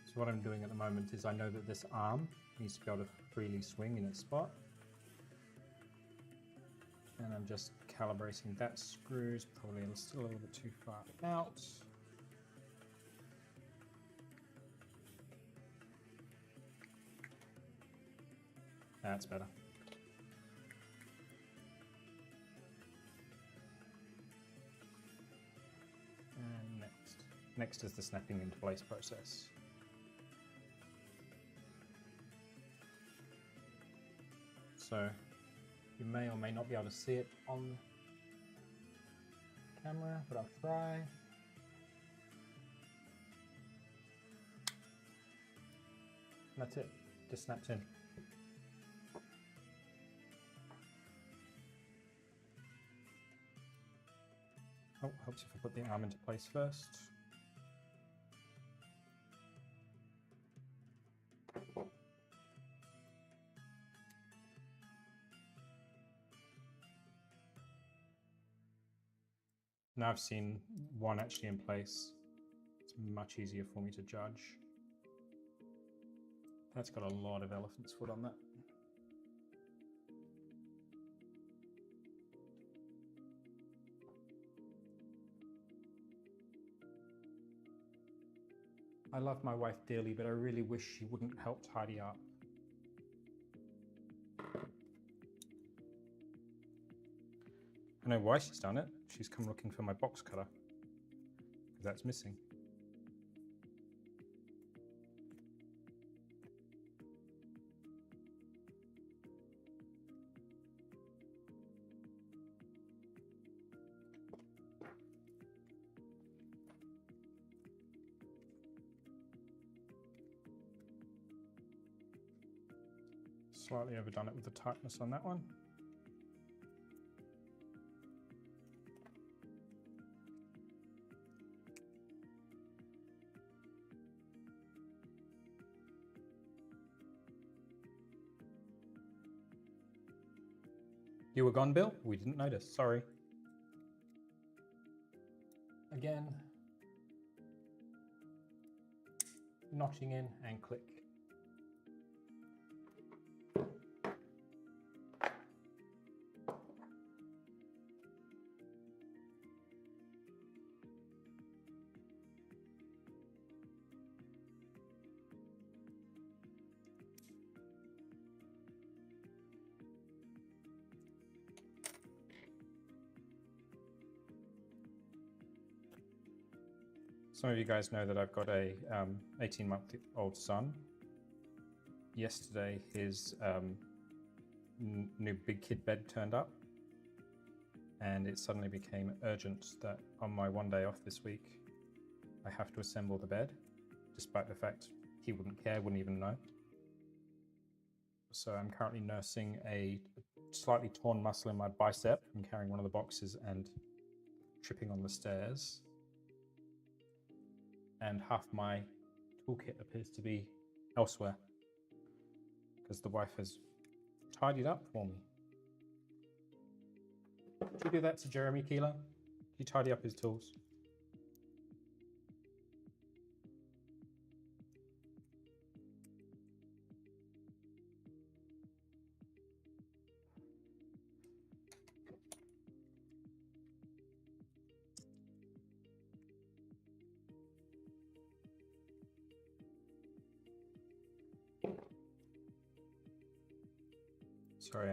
So what I'm doing at the moment is I know that this arm needs to be able to freely swing in its spot. And I'm just calibrating that screw is probably still a little bit too far out. That's better. And next is the snapping into place process. So you may or may not be able to see it on camera, but I'll try. That's it, just snaps in. Oh, helps if I put the arm into place first. Now I've seen one actually in place, it's much easier for me to judge. That's got a lot of elephant's foot on that. I love my wife dearly, but I really wish she wouldn't help tidy up. I know why she's done it. She's come looking for my box cutter, because that's missing. Slightly overdone it with the tightness on that one. You were gone, Bill? We didn't notice, sorry. Again, notching in and click. Some of you guys know that I've got a 18-month-old son. Yesterday, his new big kid bed turned up, and it suddenly became urgent that on my one day off this week, I have to assemble the bed, despite the fact he wouldn't care, wouldn't even know. So I'm currently nursing a slightly torn muscle in my bicep from carrying one of the boxes and tripping on the stairs. And half my toolkit appears to be elsewhere because the wife has tidied up for me. Did you do that to Jeremy Keeler? Did you tidy up his tools? Sorry,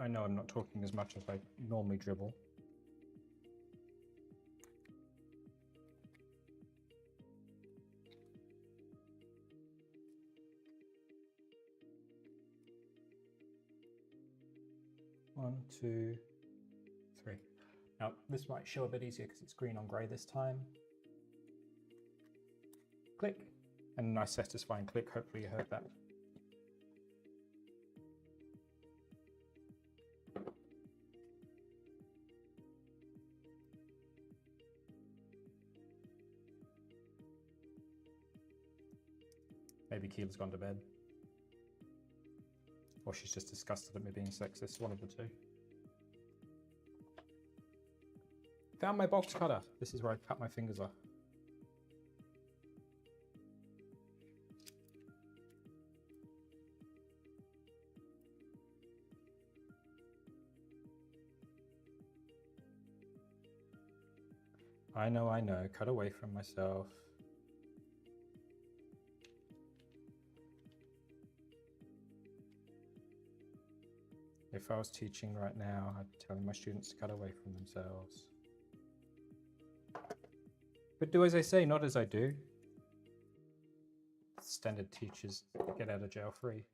I know I'm not talking as much as I normally dribble. One, two, three. Now, this might show a bit easier because it's green on grey this time. Click, and a nice satisfying click. Hopefully you heard that. Maybe Keela's gone to bed. Or she's just disgusted at me being sexist, one of the two. Found my box cutter. This is where I cut my fingers off. I know, cut away from myself. If I was teaching right now, I'd be telling my students to cut away from themselves. But do as I say, not as I do. Standard teachers get out of jail free.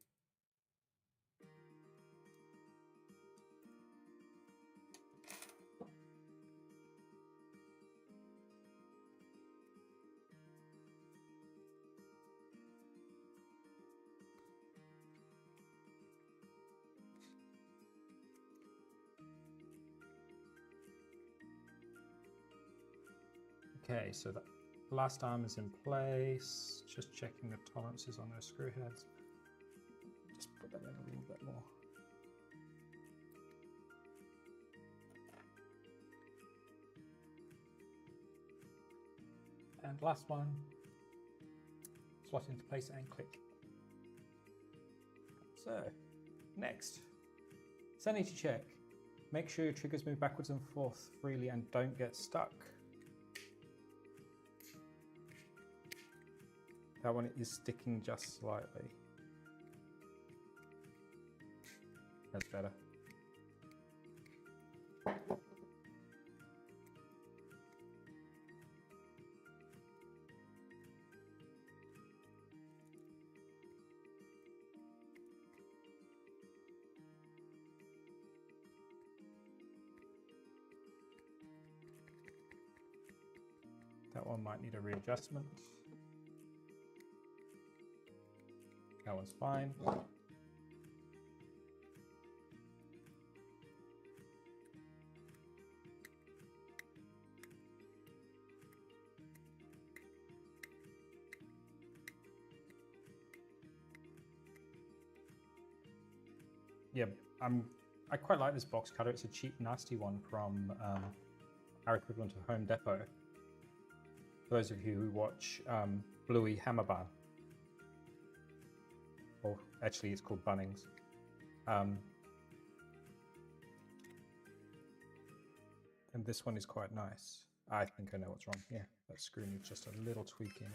Okay, so the last arm is in place. Just checking the tolerances on those screw heads. Just put that in a little bit more. And last one, slot into place and click. So, next, sanity check. Make sure your triggers move backwards and forth freely and don't get stuck. That one is sticking just slightly. That's better. That one might need a readjustment. That one's fine. Yeah, I'm I quite like this box cutter. It's a cheap, nasty one from our equivalent of Home Depot. For those of you who watch Bluey Hammerbarn, or actually it's called Bunnings. And this one is quite nice. I think I know what's wrong. Yeah, that screw needs just a little tweaking.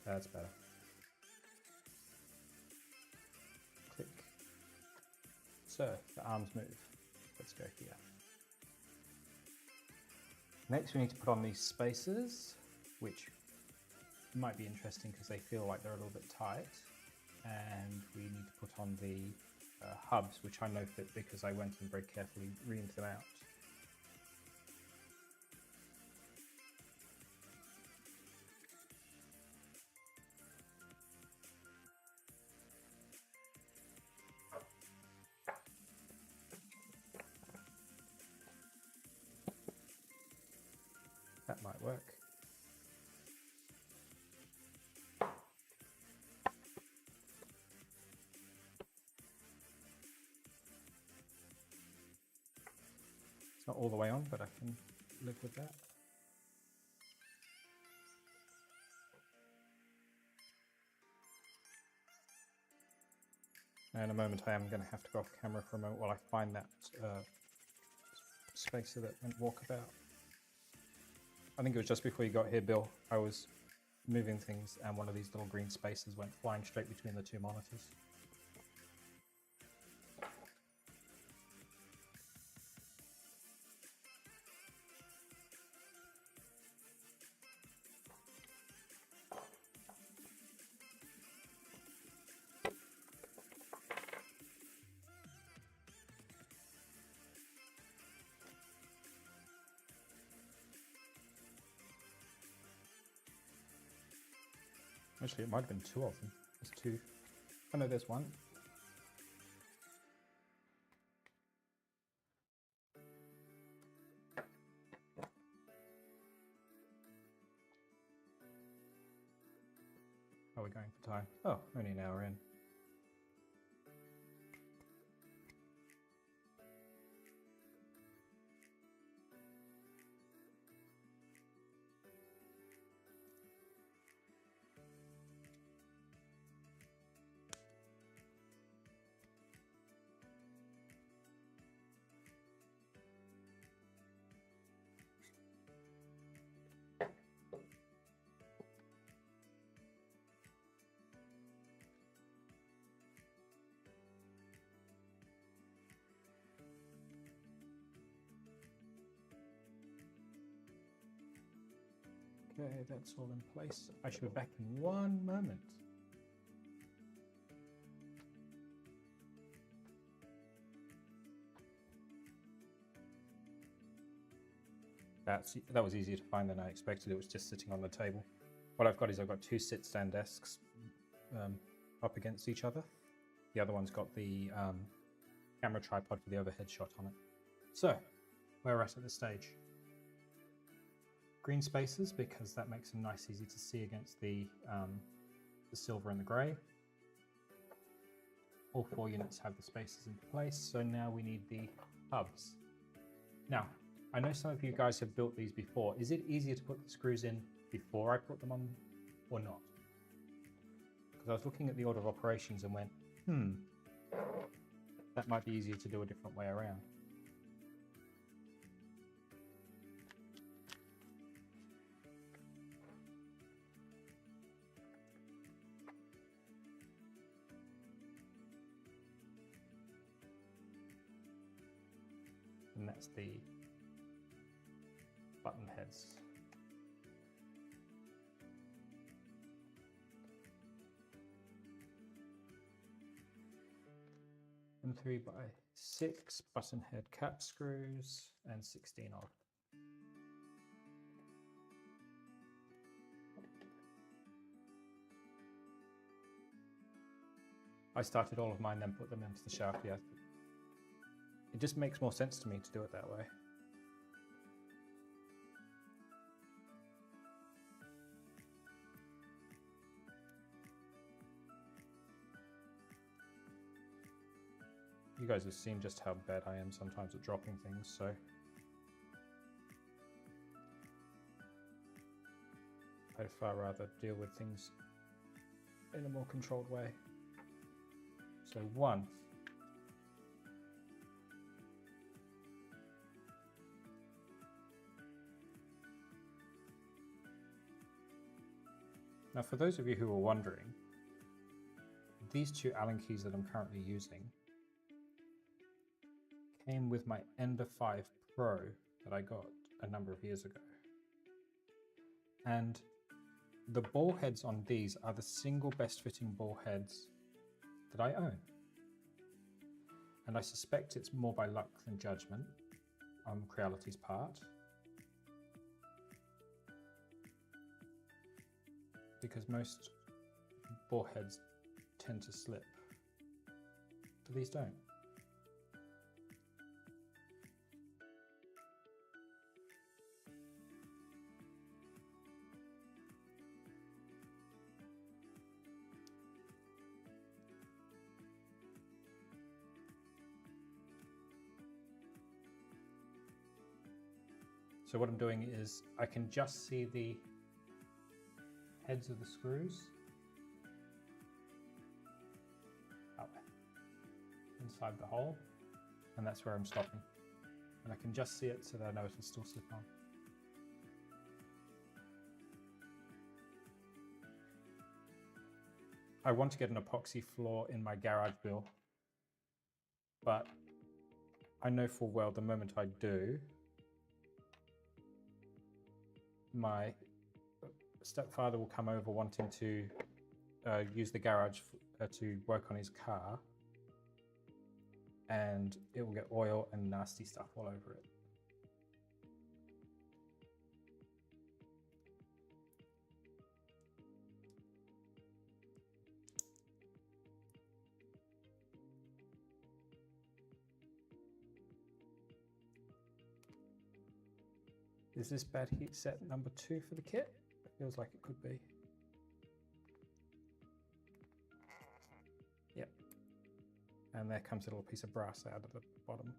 That's better. Click. So the arms move. Let's go here. Next we need to put on these spacers, which might be interesting because they feel like they're a little bit tight. And we need to put on the hubs, which I know fit because I went and very carefully reamed them out. That might work. It's not all the way on, but I can live with that. And in a moment I am going to have to go off camera for a moment while I find that spacer that went walkabout. I think it was just before you got here, Bill. I was moving things and one of these little green spacers went flying straight between the two monitors. Actually, it might have been two of them. There's two. Oh no, there's one. Are we going for time? Oh, only an hour in. Okay, that's all in place. I should be back in one moment. That was easier to find than I expected. It was just sitting on the table. What I've got is I've got two sit-stand desks up against each other. The other one's got the camera tripod for the overhead shot on it. So, where we're at this stage. Green spaces, because that makes them nice, easy to see against the silver and the grey. All four units have the spaces in place, so now we need the hubs. Now, I know some of you guys have built these before. Is it easier to put the screws in before I put them on or not? Because I was looking at the order of operations and went, that might be easier to do a different way around. And that's the button heads. And 3x6 button head cap screws and 16 odd. I started all of mine, then put them into the shaft. Yeah, it just makes more sense to me to do it that way. You guys have seen just how bad I am sometimes at dropping things, so I'd far rather deal with things in a more controlled way. So 1. Now, for those of you who are wondering, these 2 Allen keys that I'm currently using came with my Ender 5 Pro that I got a number of years ago. And the ball heads on these are the single best fitting ball heads that I own. And I suspect it's more by luck than judgment on Creality's part, because most ball heads tend to slip, but these don't. So what I'm doing is I can just see the heads of the screws out there, inside the hole, and that's where I'm stopping. And I can just see it so that I know it'll still slip on. I want to get an epoxy floor in my garage build, but I know full well the moment I do, my stepfather will come over wanting to use the garage to work on his car, and it will get oil and nasty stuff all over it. Is this bad heat set number 2 for the kit? It feels like it could be. Yep. And there comes a little piece of brass out of the bottom.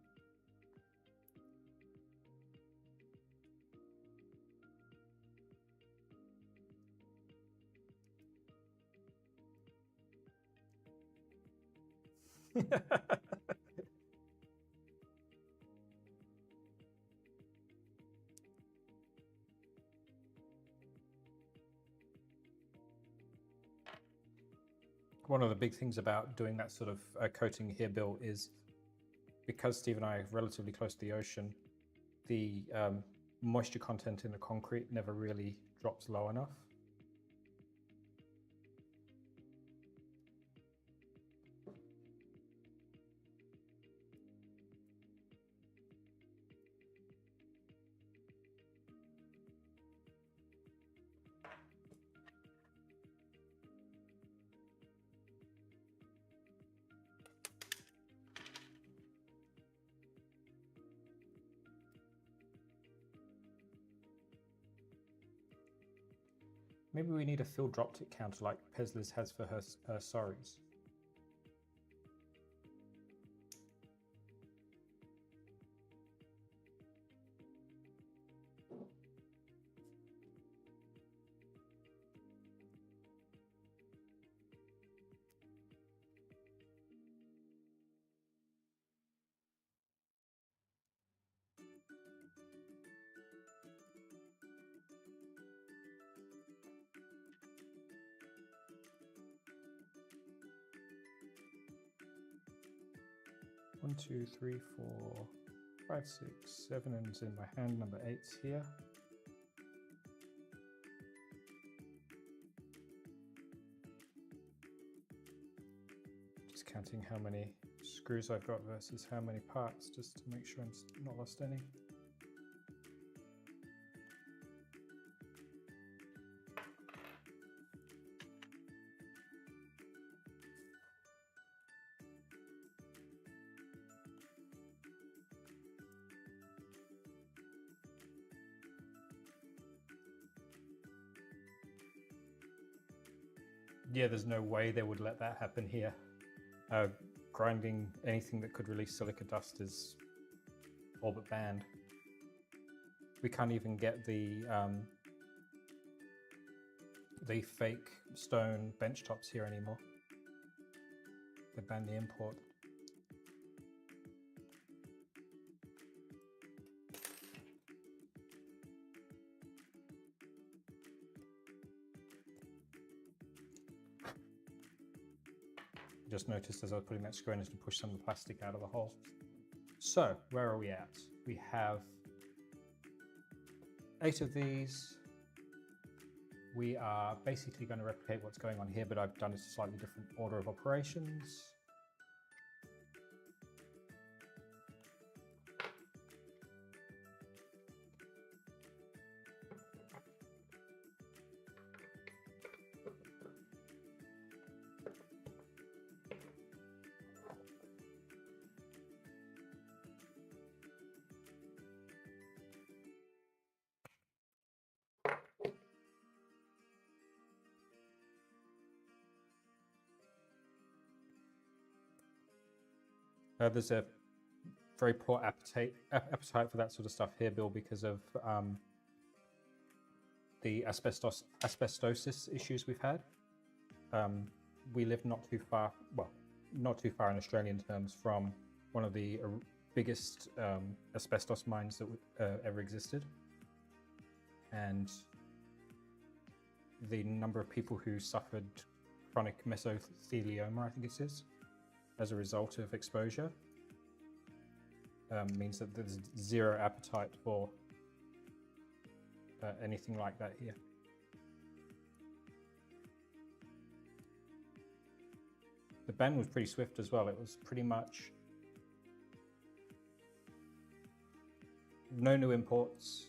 One of the big things about doing that sort of coating here, Bill, is because Steve and I are relatively close to the ocean, the moisture content in the concrete never really drops low enough. Maybe we need a fill drop tick counter like Peslis has for her sorries. One, two, three, 4, 5, 6, 7, and it's in my hand. Number 8's here. Just counting how many screws I've got versus how many parts, just to make sure I'm not lost any. Yeah, there's no way they would let that happen here. grinding anything that could release silica dust is all but banned. We can't even get the fake stone bench tops here anymore. They banned the import. Just noticed as I was putting that screw in is to push some of the plastic out of the hole. So where are we at? We have 8 of these. We are basically going to replicate what's going on here, but I've done it a slightly different order of operations. There's a very poor appetite for that sort of stuff here, Bill, because of the asbestosis issues we've had. We live not too far, well, not too far in Australian terms, from one of the biggest asbestos mines that ever existed. And the number of people who suffered chronic mesothelioma, I think it is, as a result of exposure, means that there's zero appetite for anything like that here. The ban was pretty swift as well. It was pretty much no new imports,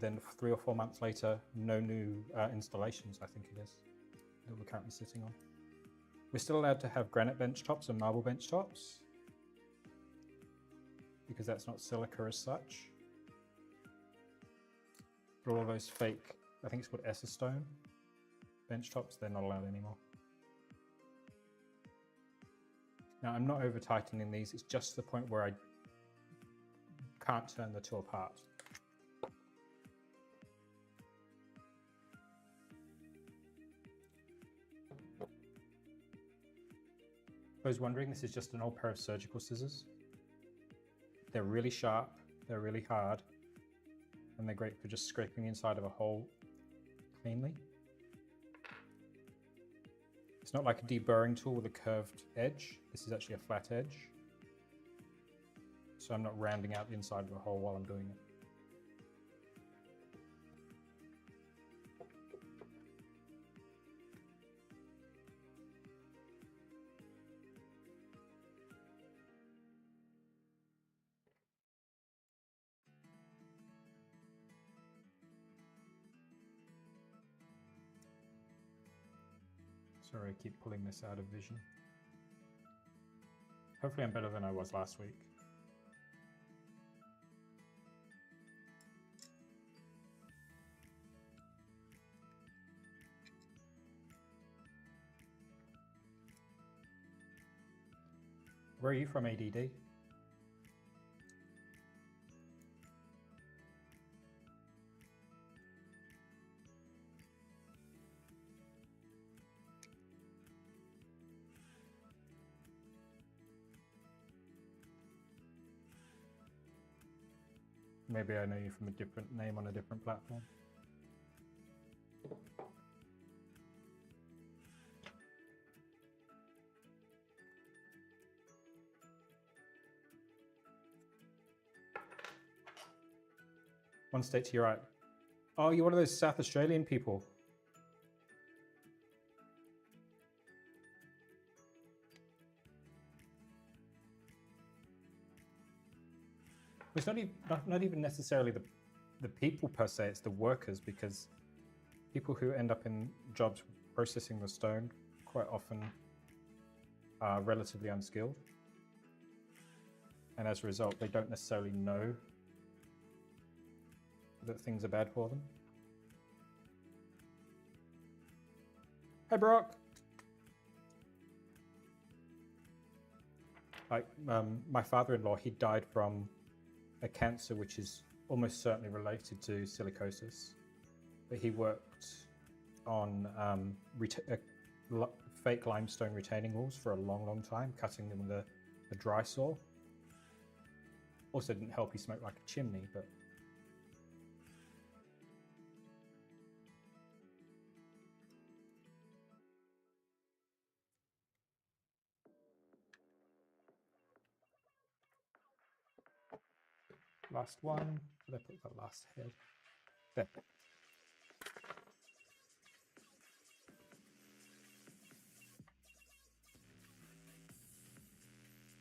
then 3 or 4 months later, no new installations, I think it is, that we're currently sitting on. We're still allowed to have granite bench tops and marble bench tops, because that's not silica as such. But all of those fake, I think it's called Esser stone bench tops, they're not allowed anymore. Now I'm not over tightening these, it's just to the point where I can't turn the two apart. For those wondering, this is just an old pair of surgical scissors. They're really sharp, they're really hard, and they're great for just scraping the inside of a hole cleanly. It's not like a deburring tool with a curved edge. This is actually a flat edge. So I'm not rounding out the inside of a hole while I'm doing it. Sorry, I keep pulling this out of vision. Hopefully I'm better than I was last week. Where are you from, ADD? Maybe I know you from a different name on a different platform. One state to your right. Oh, you're one of those South Australian people. It's not even necessarily the people per se, it's the workers, because people who end up in jobs processing the stone quite often are relatively unskilled. And as a result, they don't necessarily know that things are bad for them. Hi, Brock. Like my father-in-law, he died from a cancer which is almost certainly related to silicosis. But he worked on fake limestone retaining walls for a long time, cutting them with a dry saw. Also didn't help he smoked like a chimney, but last one. Where did I put the last head? There.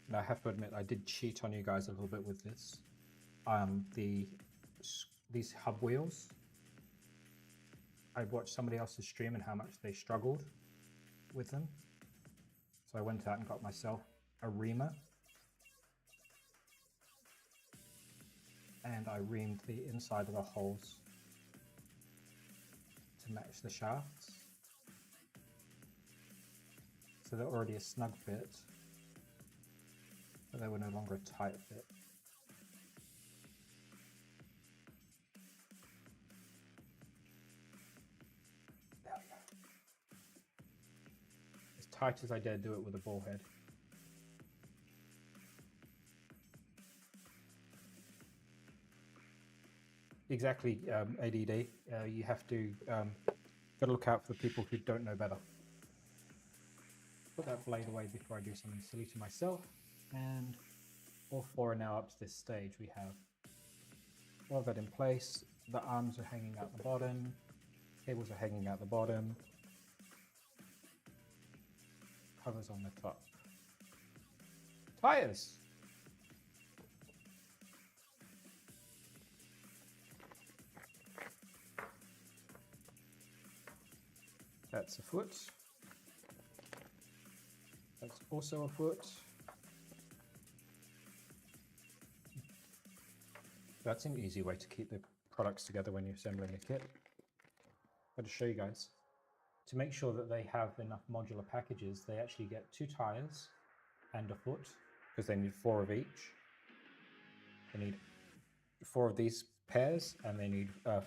Now I have to admit I did cheat on you guys a little bit with this. These hub wheels, I watched somebody else's stream and how much they struggled with them. So I went out and got myself a reamer. And I reamed the inside of the holes to match the shafts. So they're already a snug fit, but they were no longer a tight fit. There we go. As tight as I dare do it with a ball head. Exactly, ADD. You have to gotta look out for the people who don't know better. Put that blade away before I do something silly to myself. And all four are now up to this stage. We have all of that in place. The arms are hanging out the bottom. Cables are hanging out the bottom. Covers on the top. Tires! That's a foot. That's also a foot. That's an easy way to keep the products together when you're assembling a kit. I'll just show you guys. To make sure that they have enough modular packages, they actually get 2 tires and a foot, because they need 4 of each. They need 4 of these pairs, and they need a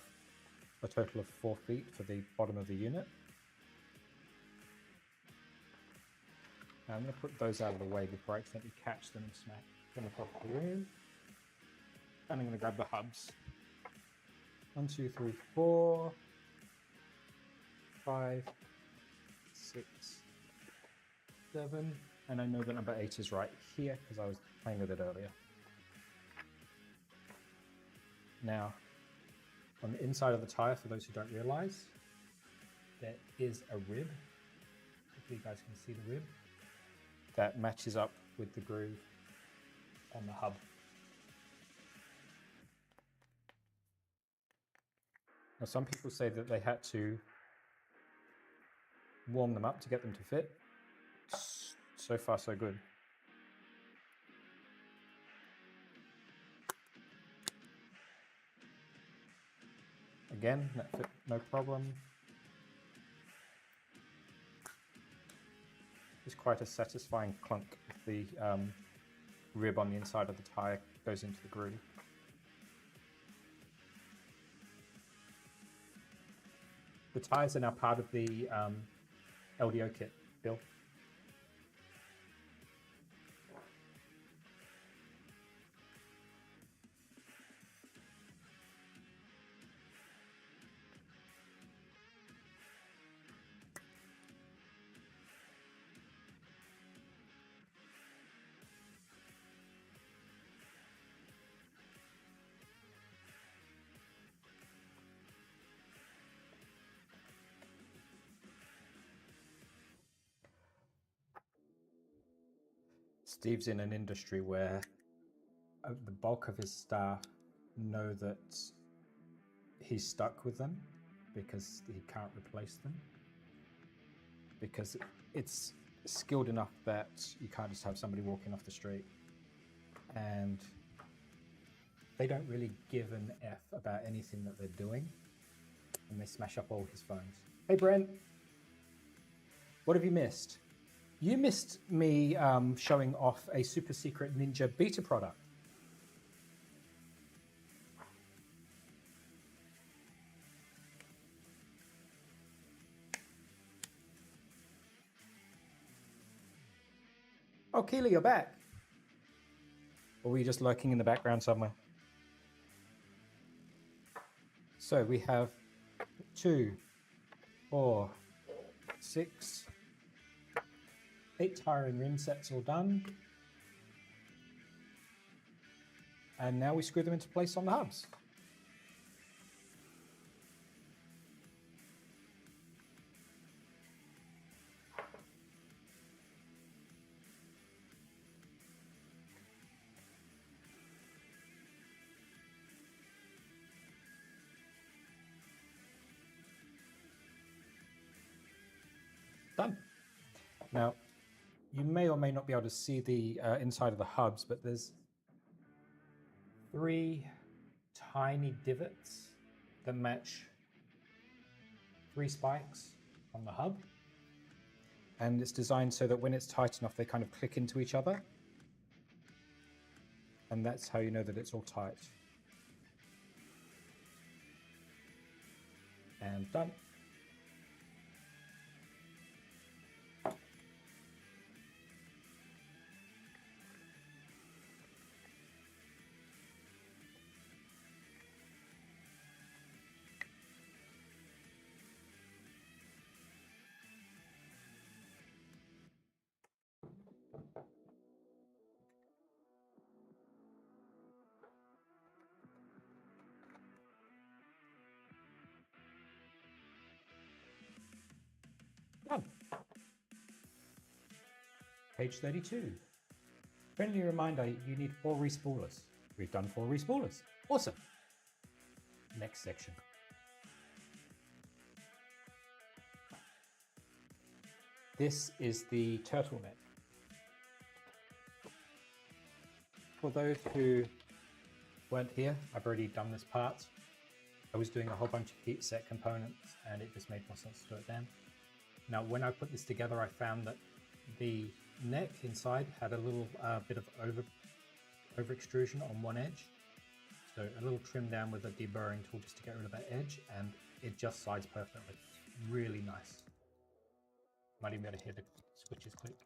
total of 4 feet for the bottom of the unit. Now I'm going to put those out of the way before I accidentally catch them and smack them across the room. And I'm going to grab the hubs. 1, 2, 3, 4, 5, 6, 7, and I know that number 8 is right here because I was playing with it earlier. Now, on the inside of the tire, for those who don't realize, there is a rib. Hopefully you guys can see the rib. That matches up with the groove on the hub. Now, some people say that they had to warm them up to get them to fit. So far, so good. Again, that fit no problem. It's quite a satisfying clunk if the rib on the inside of the tire goes into the groove. The tires are now part of the LDO kit, Bill. Steve's in an industry where the bulk of his staff know that he's stuck with them because he can't replace them. Because it's skilled enough that you can't just have somebody walking off the street. And they don't really give an F about anything that they're doing. And they smash up all his phones. Hey Brent, what have you missed? You missed me showing off a super secret Ninja beta product. Oh, Keely, you're back. Or were you just lurking in the background somewhere? So we have 2, 4, 6, 8 tire and rim sets all done. And now we screw them into place on the hubs. Done. Now, you may or may not be able to see the inside of the hubs, but there's 3 tiny divots that match 3 spikes on the hub. And it's designed so that when it's tight enough, they kind of click into each other. And that's how you know that it's all tight. And done. Done. Page 32. Friendly reminder, you need 4 respoolers. We've done 4 respoolers. Awesome. Next section. This is the turtleneck. For those who weren't here, I've already done this part. I was doing a whole bunch of heat set components and it just made more sense to do it then. Now, when I put this together, I found that the neck inside had a little bit of over extrusion on one edge. So a little trim down with a deburring tool just to get rid of that edge, and it just slides perfectly. Really nice. Might even be able to hear the switches click.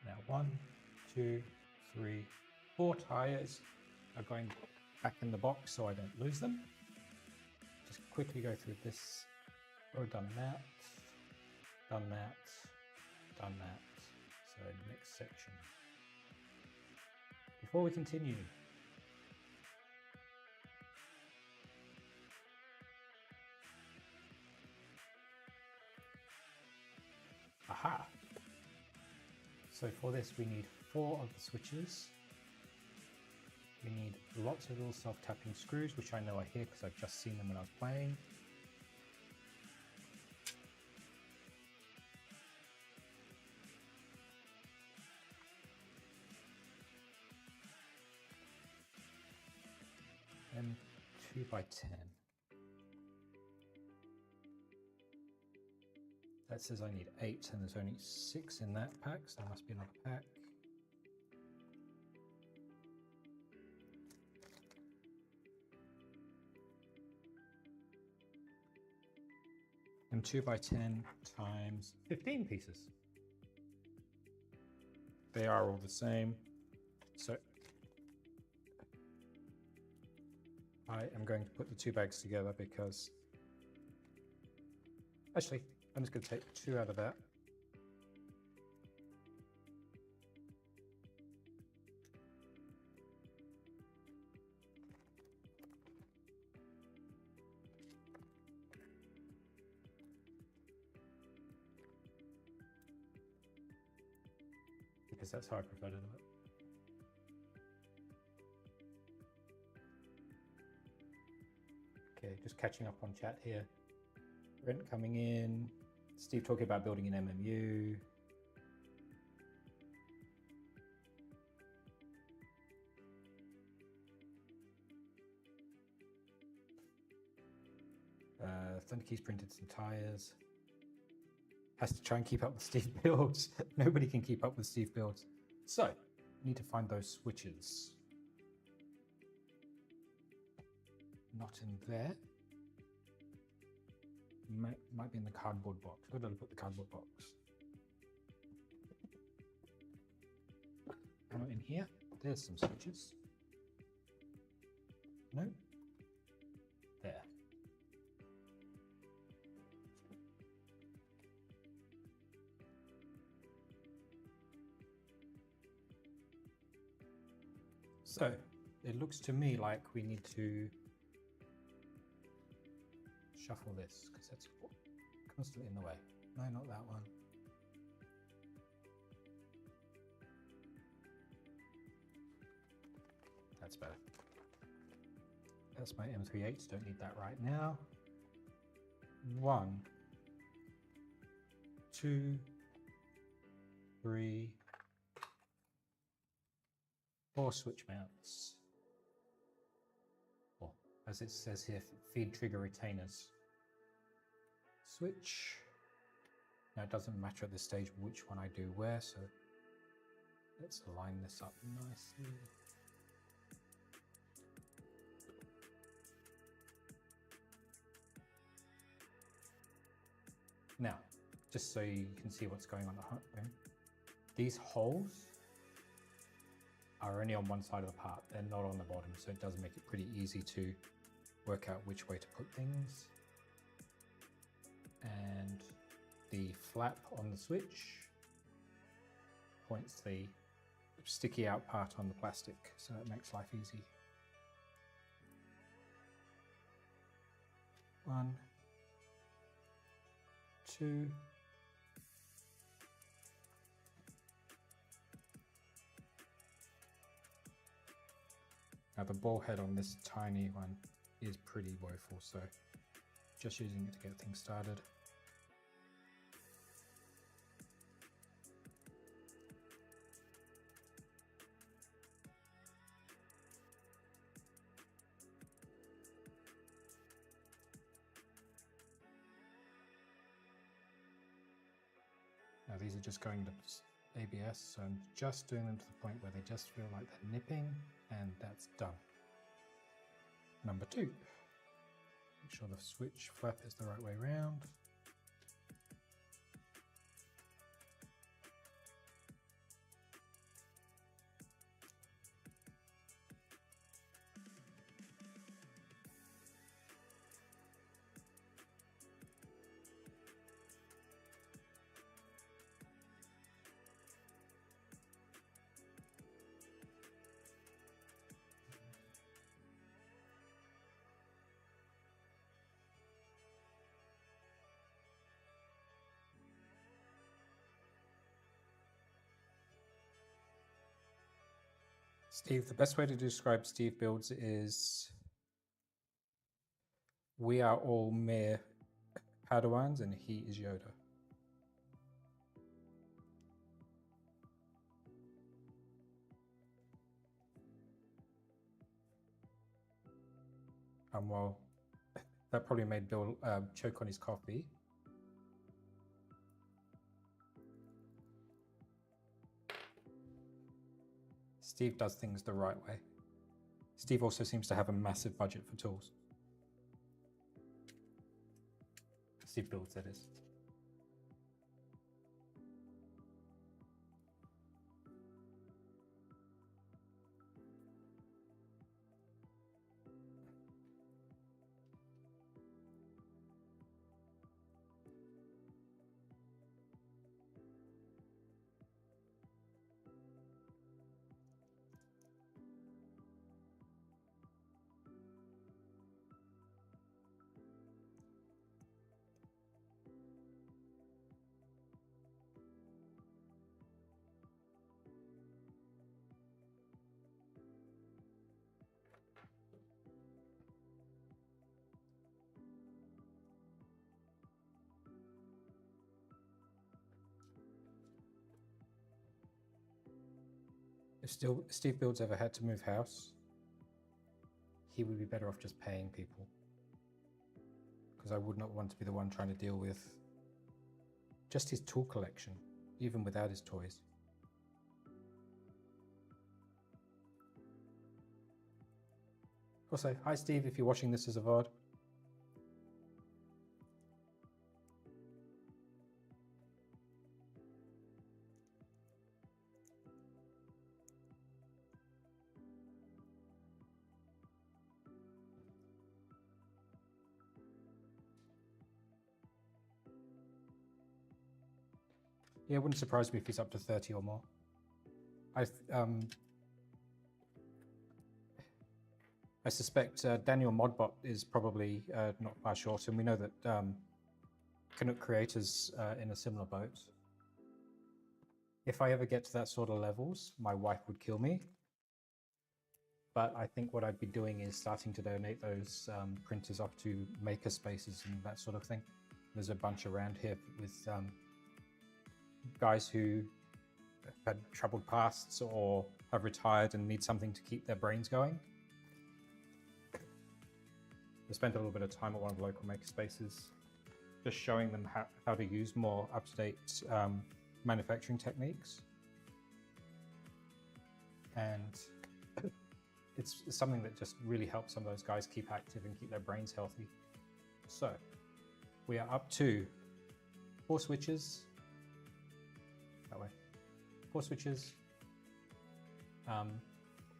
Now 1, 2, 3, 4 tires are going back in the box so I don't lose them. Just quickly go through this. Already done that, done that, done that. So next section. Before we continue, aha! So for this we need 4 of the switches. We need lots of little self-tapping screws, which I know are here because I've just seen them when I was playing. And 2x10. That says I need 8 and there's only 6 in that pack, so there must be another pack. And 2x10 times 15 pieces. They are all the same. So I am going to put the 2 bags together because, actually, I'm just going to take 2 out of that. Because that's how I prefer to do it. Okay, just catching up on chat here. Brent coming in. Steve talking about building an MMU. Authenticate's printed some tires. Has to try and keep up with Steve builds. Nobody can keep up with Steve builds. So, need to find those switches. Not in there. Might be in the cardboard box. Where did I put the cardboard box? Not in here. There's some switches. No. There. So, it looks to me like we need to shuffle this because that's constantly in the way. No, not that one. That's better. That's my M38s, don't need that right now. 1, 2, 3, 4 switch mounts. Or, as it says here, feed trigger retainers. Switch. Now it doesn't matter at this stage which one I do where, so let's line this up nicely. Now, just so you can see what's going on at home, these holes are only on one side of the part, they're not on the bottom, so it does make it pretty easy to work out which way to put things. And the flap on the switch points the sticky out part on the plastic, so it makes life easy. 1, 2, now the ball head on this tiny one is pretty woeful, so just using it to get things started. Now these are just going to ABS, so I'm just doing them to the point where they just feel like they're nipping, and that's done. Number 2, make sure the switch flap is the right way around. Steve, the best way to describe Steve builds is we are all mere Padawans and he is Yoda. Well, that probably made Bill choke on his coffee. Steve does things the right way. Steve also seems to have a massive budget for tools. Steve builds, that is. If Steve Builds ever had to move house, he would be better off just paying people. because I would not want to be the one trying to deal with just his tool collection, even without his toys. Also, hi Steve, if you're watching this as a VOD. Yeah, it wouldn't surprise me if he's up to 30 or more. I suspect Daniel Modbot is probably not far short, and we know that Canuck Creator's in a similar boat. If I ever get to that sort of levels, my wife would kill me. But I think what I'd be doing is starting to donate those printers off to maker spaces and that sort of thing. There's a bunch around here with guys who have had troubled pasts or have retired and need something to keep their brains going. I spent a little bit of time at one of the local maker spaces just showing them how to use more up-to-date manufacturing techniques. And it's something that just really helps some of those guys keep active and keep their brains healthy. So we are up to 4 switches. That way. 4 switches,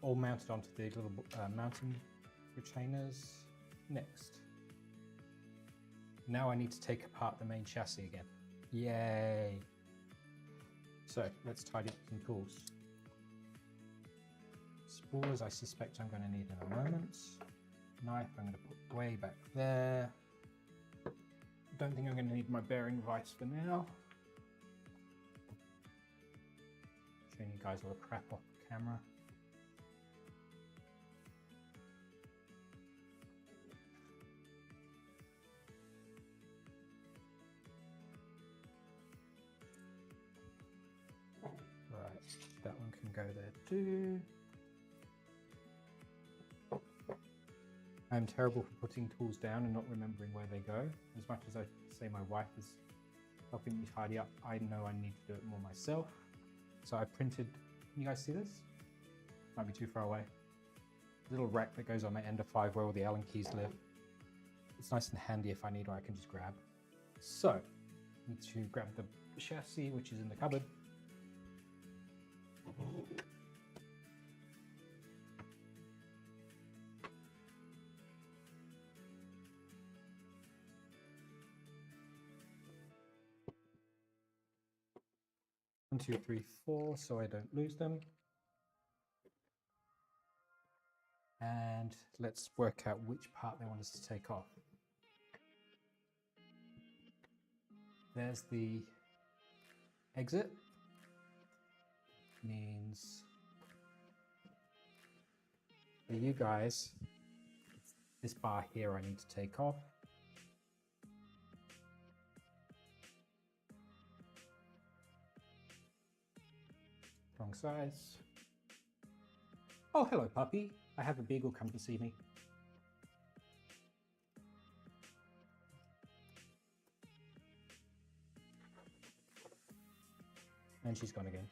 all mounted onto the little mounting retainers. Next. Now I need to take apart the main chassis again. Yay! So let's tidy up some tools. Spoolers I suspect I'm going to need in a moment. Knife I'm going to put way back there. Don't think I'm going to need my bearing vise for now. Showing you guys all the crap off the camera. Right, that one can go there too. I'm terrible for putting tools down and not remembering where they go. As much as I say my wife is helping me tidy up, I know I need to do it more myself. So I printed, can you guys see this? Might be too far away. Little rack that goes on my Ender 5 where all the Allen keys live. It's nice and handy if I need, or I can just grab. So, I need to grab the chassis, which is in the cupboard. One, two, three, four, so I don't lose them. And let's work out which part they want us to take off. There's the exit. Means for you guys, this bar here I need to take off. Wrong size. Oh, hello puppy. I have a beagle come to see me. And she's gone again.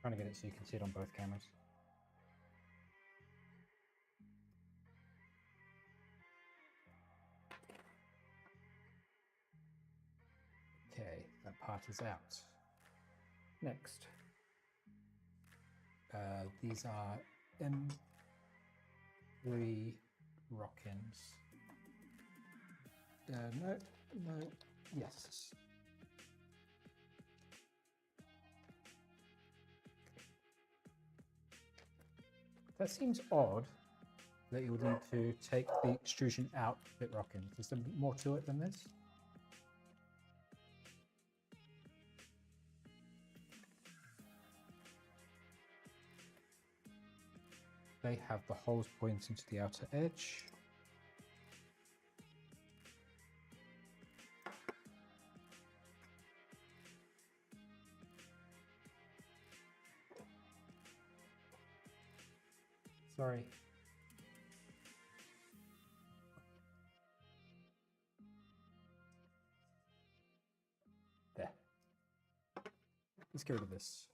Trying to get it so you can see it on both cameras. Okay, that part is out. Next. These are M3 Rock-ins. No, yes. That seems odd that you would need to take the extrusion out bit Rock-ins. Is there more to it than this? They have the holes pointing to the outer edge. Sorry. There. Let's get rid of this.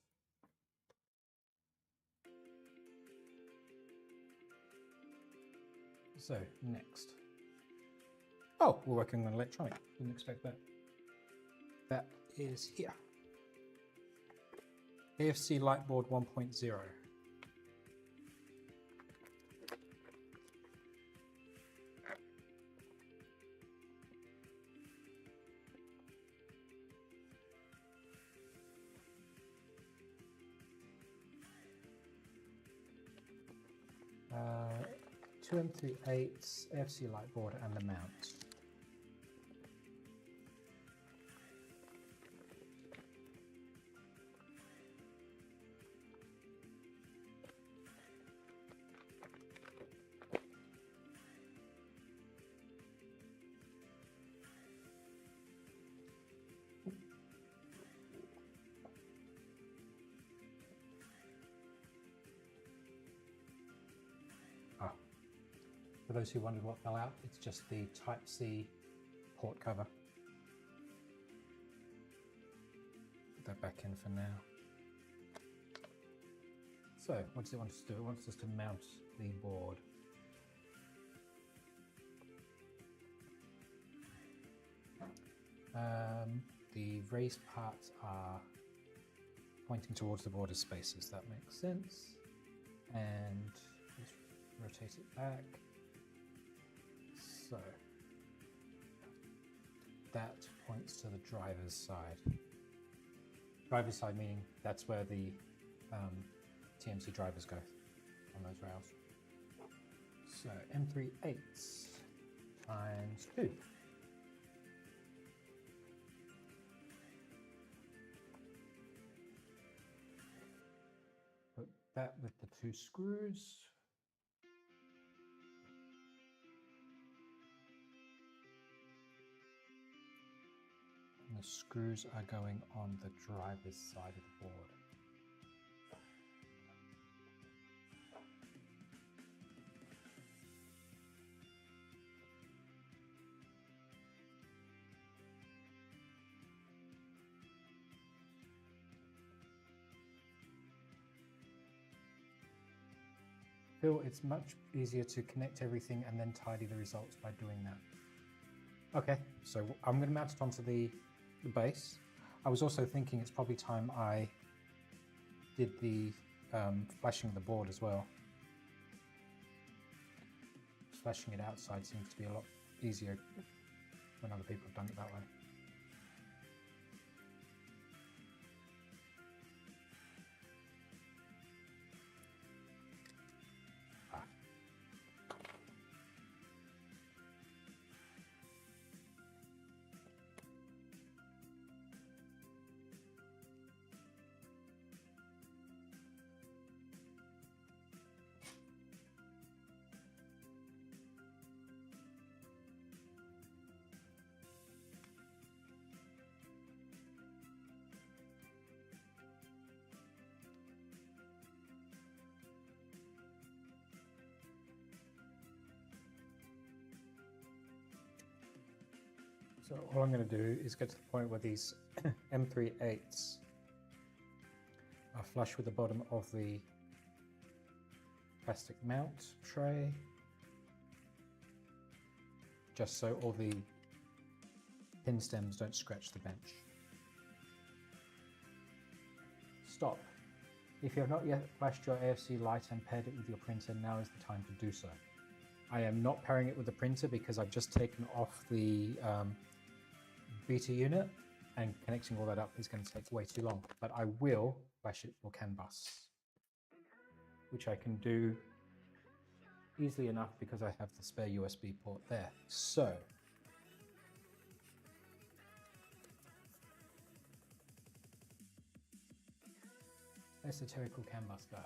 So, next. Oh, we're working on electronic. Didn't expect that. That is here. AFC Lightboard 1.0. Two M38s, AFC Lightboard, and the mount. For those who wondered what fell out, it's just the Type-C port cover. Put that back in for now. So, what does it want us to do? It wants us to mount the board. The raised parts are pointing towards the border spaces. That makes sense. And let's rotate it back. So that points to the driver's side. Driver's side meaning that's where the TMC drivers go on those rails. So M38s times 2. Put that with the 2 screws. The screws are going on the driver's side of the board. I feel it's much easier to connect everything and then tidy the results by doing that. Okay, so I'm going to mount it onto the base. I was also thinking it's probably time I did the flashing of the board as well. Flashing it outside seems to be a lot easier when other people have done it that way. So all I'm going to do is get to the point where these M38s are flush with the bottom of the plastic mount tray, just so all the pin stems don't scratch the bench. Stop. If you have not yet flashed your AFC light and paired it with your printer, now is the time to do so. I am not pairing it with the printer because I've just taken off the beta unit, and connecting all that up is going to take way too long, but I will flash it for CAN bus, which I can do easily enough because I have the spare USB port there. So esoterical CAN bus guide.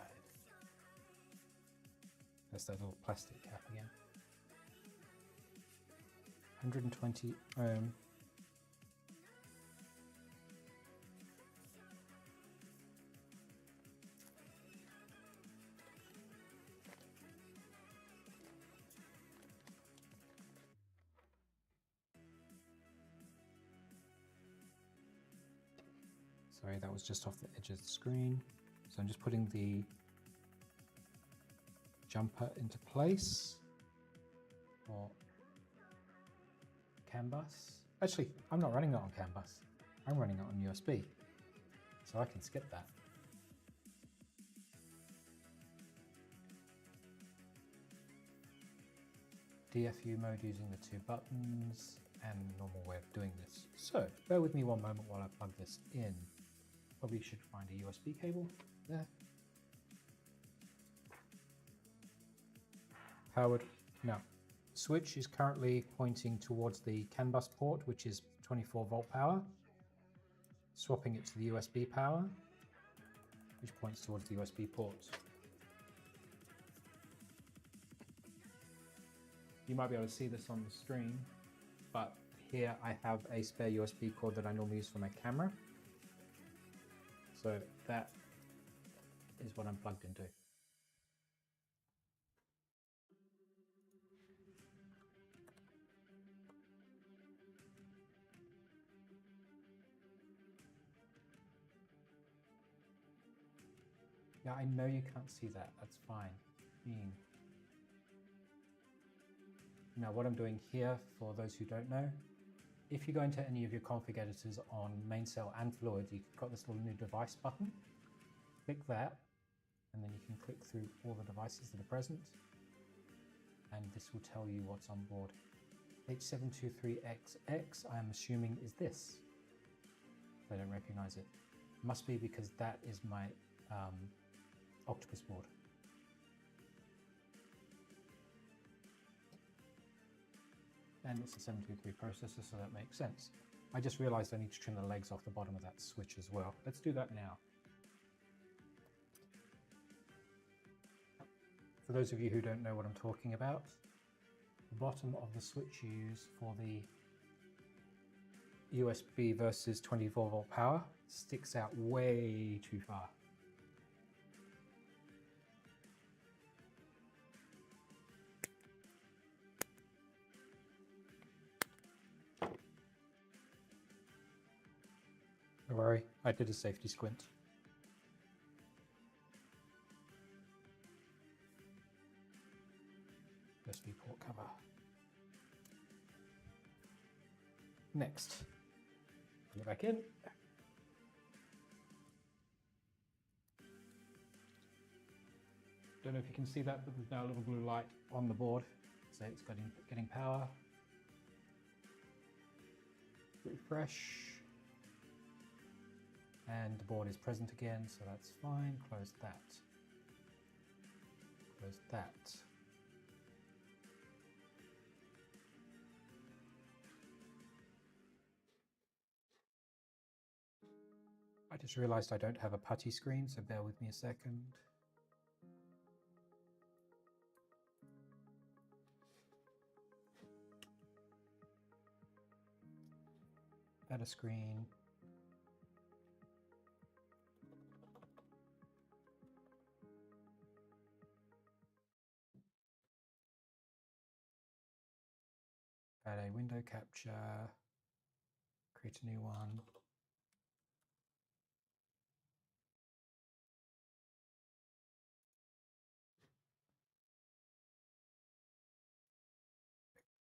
That's that little plastic cap again. 120 ohm. Sorry, that was just off the edge of the screen. So I'm just putting the jumper into place for CAN bus. Actually, I'm not running it on CAN bus. I'm running it on USB. So I can skip that. DFU mode using the 2 buttons and normal way of doing this. So bear with me one moment while I plug this in. Probably should find a USB cable there. Powered. Now, switch is currently pointing towards the CAN bus port, which is 24-volt power. Swapping it to the USB power, which points towards the USB port. You might be able to see this on the screen, but here I have a spare USB cord that I normally use for my camera. So that is what I'm plugged into. Yeah, I know you can't see that, that's fine. Now what I'm doing here, for those who don't know, if you go into any of your config editors on Mainsail and Fluid, you've got this little new device button. Click that, and then you can click through all the devices that are present, and this will tell you what's on board. H723XX, I am assuming, is this. I don't recognize it. Must be because that is my Octopus board. And it's a 723 processor, so that makes sense. I just realized I need to trim the legs off the bottom of that switch as well. Let's do that now. For those of you who don't know what I'm talking about, the bottom of the switch you use for the USB versus 24-volt power sticks out way too far. Don't worry, I did a safety squint. USB port cover. Next, put it back in. Don't know if you can see that, but there's now a little blue light on the board, so it's getting power. Refresh. And the board is present again, so that's fine. Close that. Close that. I just realized I don't have a putty screen, so bear with me a second. Add a screen. Add a window capture, create a new one.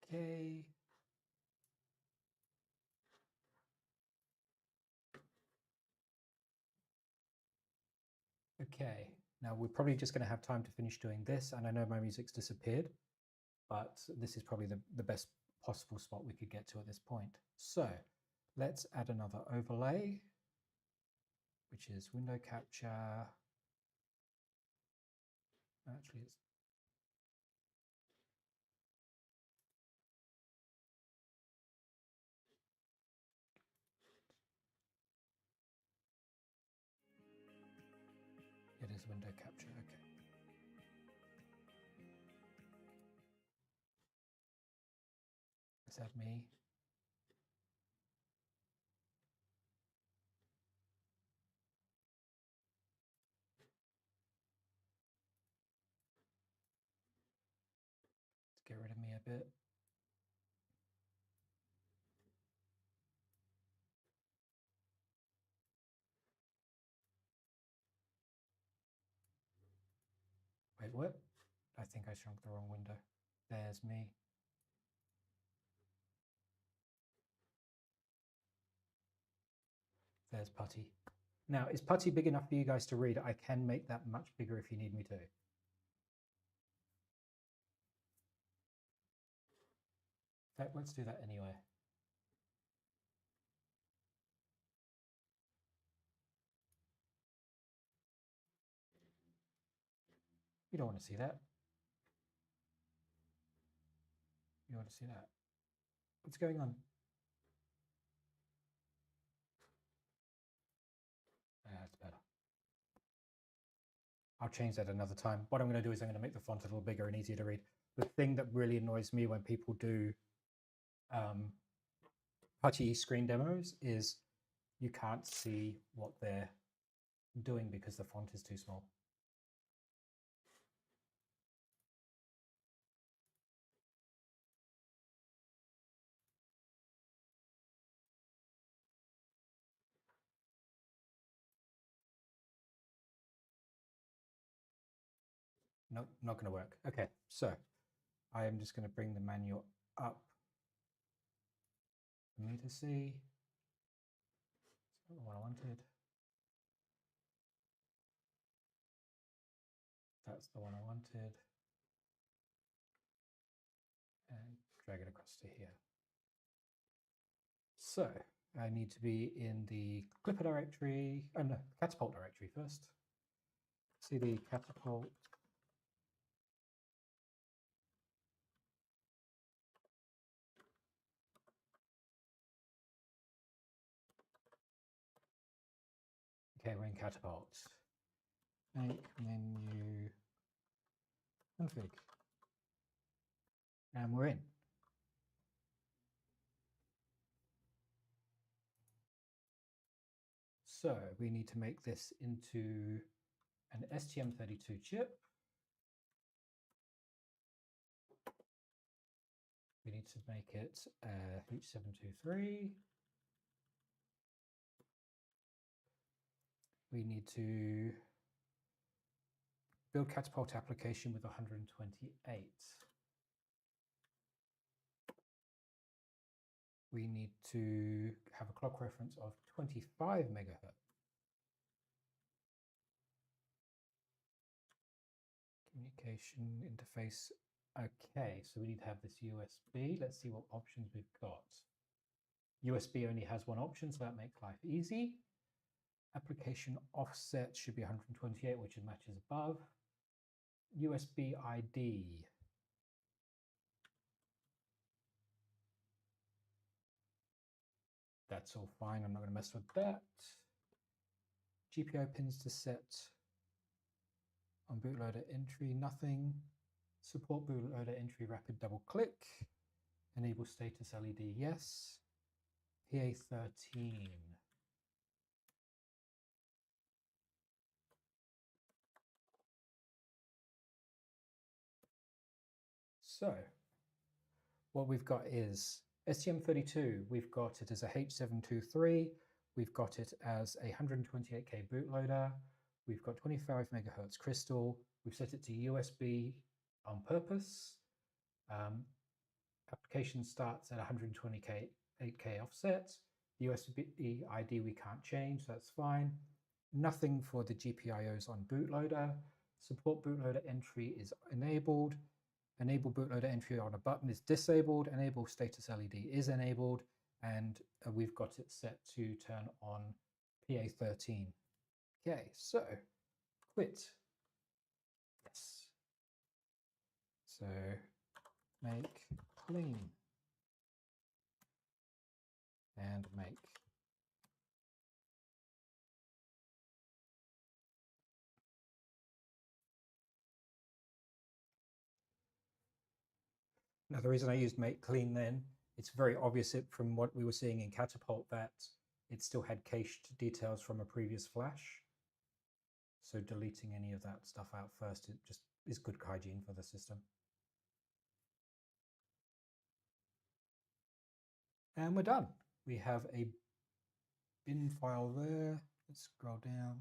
Okay. Okay, now we're probably just going to have time to finish doing this, and I know my music's disappeared, but this is probably the best possible spot we could get to at this point. So let's add another overlay, which is window capture. Actually, it is window capture, okay. Let's add me. Let's get rid of me a bit. Wait, what? I think I shrunk the wrong window. There's me. There's Putty. Now, is Putty big enough for you guys to read? I can make that much bigger if you need me to. In fact, let's do that anyway. You don't want to see that. You want to see that. What's going on? That's better. I'll change that another time. What I'm going to do is I'm going to make the font a little bigger and easier to read. The thing that really annoys me when people do Putty screen demos is you can't see what they're doing because the font is too small. Nope, not going to work. Okay, so I am just going to bring the manual up for me to see. That's not what I wanted. That's the one I wanted. And drag it across to here. So I need to be in the Clipper directory, oh no, Catapult directory first. CD Catapult. Okay, we're in Catapult. Make menu config. And we're in. So we need to make this into an STM32 chip. We need to make it H723. We need to build Catapult application with 128. We need to have a clock reference of 25 megahertz. Communication interface. Okay, so we need to have this USB. Let's see what options we've got. USB only has one option, so that makes life easy. Application offset should be 128, which matches above. USB ID. That's all fine. I'm not going to mess with that. GPIO pins to set on bootloader entry, nothing. Support bootloader entry rapid double click. Enable status LED, yes. PA13. So what we've got is STM32, we've got it as a H723, we've got it as a 128K bootloader, we've got 25 megahertz crystal, we've set it to USB on purpose. Application starts at 120K 8K offset. The USB ID we can't change, so that's fine. Nothing for the GPIOs on bootloader. Support bootloader entry is enabled. Enable bootloader entry on a button is disabled. Enable status LED is enabled. And we've got it set to turn on PA13. Okay, so quit. Yes. So make clean. And make. Now, the reason I used make clean then, it's very obvious from what we were seeing in Catapult that it still had cached details from a previous flash. So deleting any of that stuff out first, it just is good hygiene for the system. And we're done. We have a bin file there. Let's scroll down.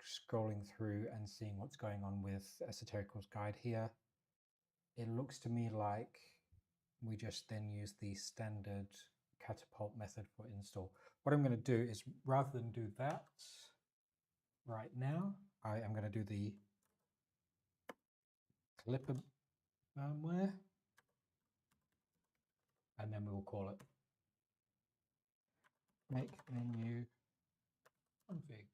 scrolling through and seeing what's going on with Esoterical's guide here. It looks to me like we just then use the standard catapult method for install. What I'm going to do is, rather than do that right now, I am going to do the Clipper firmware, and then we will call it make menu config.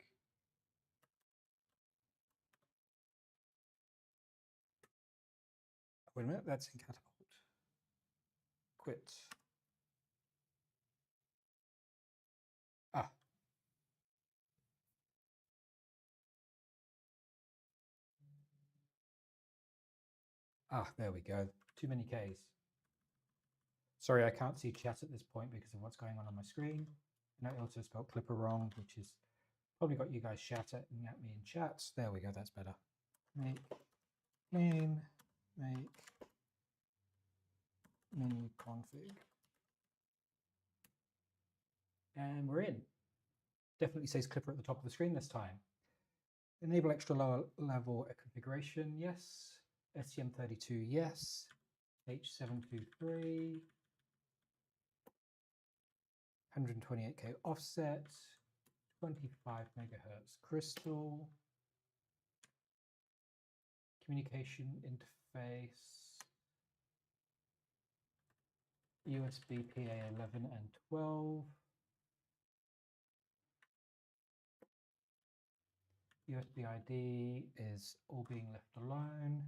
Wait a minute, that's in catapult. Quit. There we go. Too many Ks. Sorry, I can't see chat at this point because of what's going on my screen. And I also spelled Clipper wrong, which is probably got you guys shouting at me in chats. There we go, that's better. Make name, make menu config. And we're in. Definitely says Clipper at the top of the screen this time. Enable extra lower level configuration, yes. STM32, yes. H723. 128K offset. 25 megahertz crystal. Communication interface. USB PA11 and 12. USB ID is all being left alone,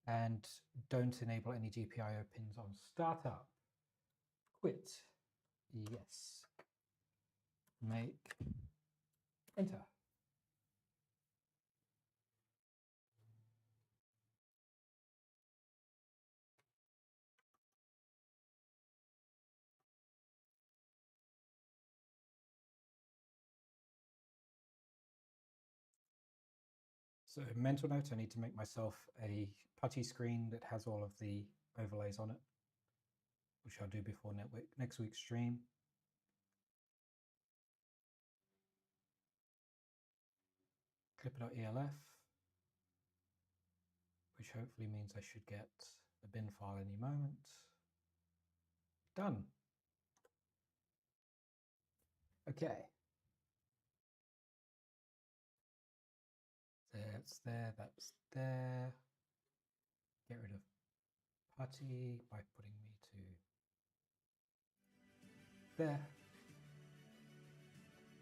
and don't enable any GPIO pins on startup. Quit. Yes. Make. Enter. So mental note, I need to make myself a putty screen that has all of the overlays on it, which I'll do before next week's stream. Clipper.elf, which hopefully means I should get a bin file any moment. Done. Okay. That's there, that's there. Get rid of putty by putting me to there.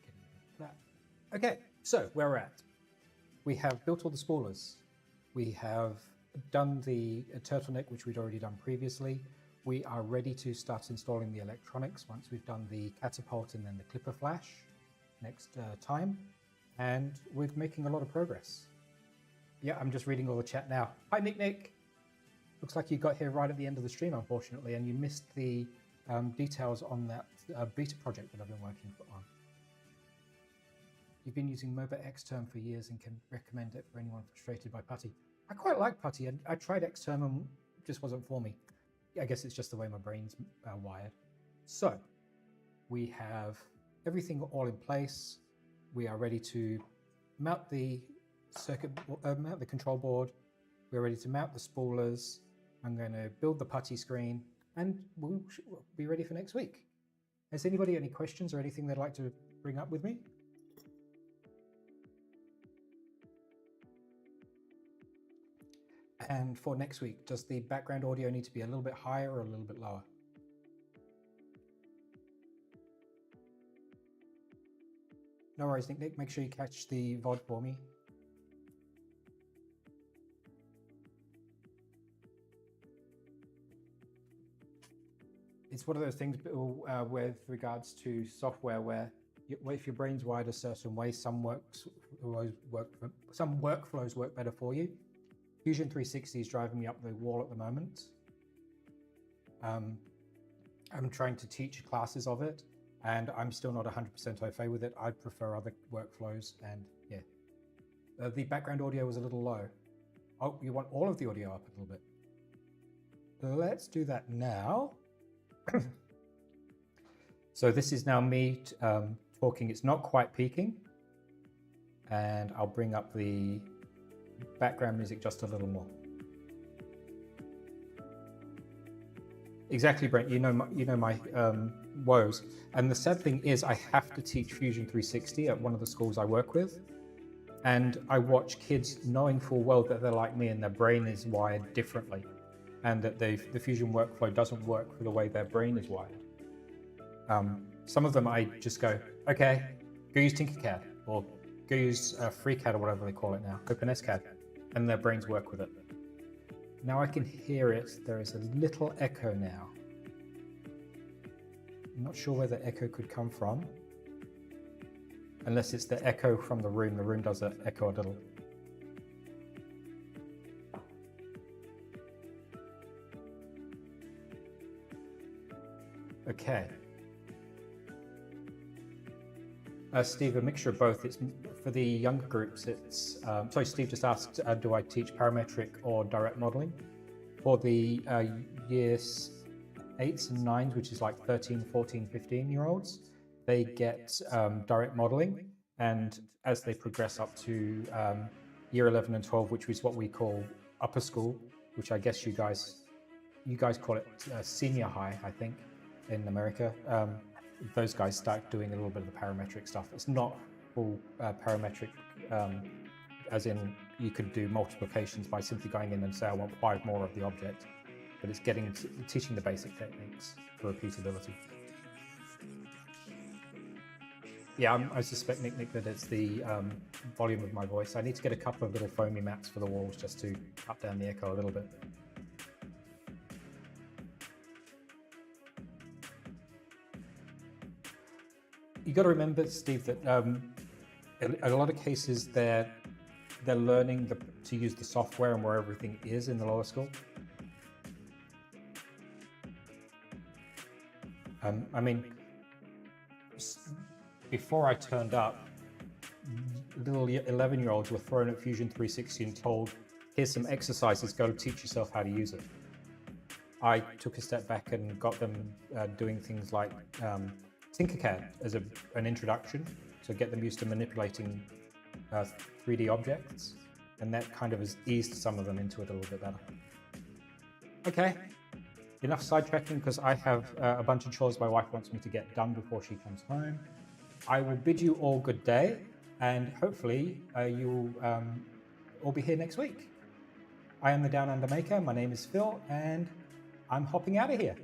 Getting rid of that. Okay, so where we're at. We have built all the spoolers. We have done the turtleneck, which we'd already done previously. We are ready to start installing the electronics once we've done the catapult and then the clipper flash next time. And we're making a lot of progress. Yeah, I'm just reading all the chat now. Hi, Nick. Looks like you got here right at the end of the stream, unfortunately, and you missed the details on that beta project that I've been working on. You've been using MOBA Xterm for years and can recommend it for anyone frustrated by putty. I quite like putty, and I tried Xterm and it just wasn't for me. I guess it's just the way my brain's wired. So we have everything all in place. We are ready to mount the mount the control board. We're ready to mount the spoolers. I'm going to build the putty screen, and we'll be ready for next week. Has anybody any questions or anything they'd like to bring up with me? And for next week, does the background audio need to be a little bit higher or a little bit lower? No worries, Nick. Make sure you catch the VOD for me. It's one of those things with regards to software where if your brain's wired a certain way, some workflows work better for you. Fusion 360 is driving me up the wall at the moment. I'm trying to teach classes of it, and I'm still not 100% au fait with it. I'd prefer other workflows, and yeah. The background audio was a little low. Oh, you want all of the audio up a little bit? Let's do that now. So this is now me talking. It's not quite peaking. And I'll bring up the background music just a little more. Exactly, Brent. You know my woes. And the sad thing is, I have to teach Fusion 360 at one of the schools I work with, and I watch kids knowing full well that they're like me and their brain is wired differently, and that the Fusion workflow doesn't work for the way their brain is wired. Some of them I just go, okay, go use Tinkercad or go use FreeCAD or whatever they call it now, OpenSCAD, and their brains work with it. Now I can hear it. There is a little echo now. I'm not sure where the echo could come from. Unless it's the echo from the room. The room does echo a little. Okay. Steve, a mixture of both. It's for the younger groups. It's sorry, Steve just asked, do I teach parametric or direct modeling? For the years 8s and 9s, which is like 13, 14, 15-year-olds, they get direct modeling, and as they progress up to year 11 and 12, which is what we call upper school, which I guess you guys call it senior high, I think, in America. Those guys start doing a little bit of the parametric stuff. It's not full parametric, as in you could do multiplications by simply going in and say, I want 5 more of the object, but it's teaching the basic techniques for repeatability. Yeah, I suspect, Nick, that it's the volume of my voice. I need to get a couple of little foamy mats for the walls just to cut down the echo a little bit. You got to remember, Steve, that in a lot of cases they're learning to use the software and where everything is in the lower school. I mean, before I turned up, little 11-year-olds were thrown at Fusion 360 and told, here's some exercises, go teach yourself how to use it. I took a step back and got them doing things like Tinkercad as an introduction to get them used to manipulating 3D objects, and that kind of has eased some of them into it a little bit better. Okay, enough sidetracking, because I have a bunch of chores my wife wants me to get done before she comes home. I will bid you all good day, and hopefully you'll all be here next week. I am the Down Under Maker, my name is Phil, and I'm hopping out of here.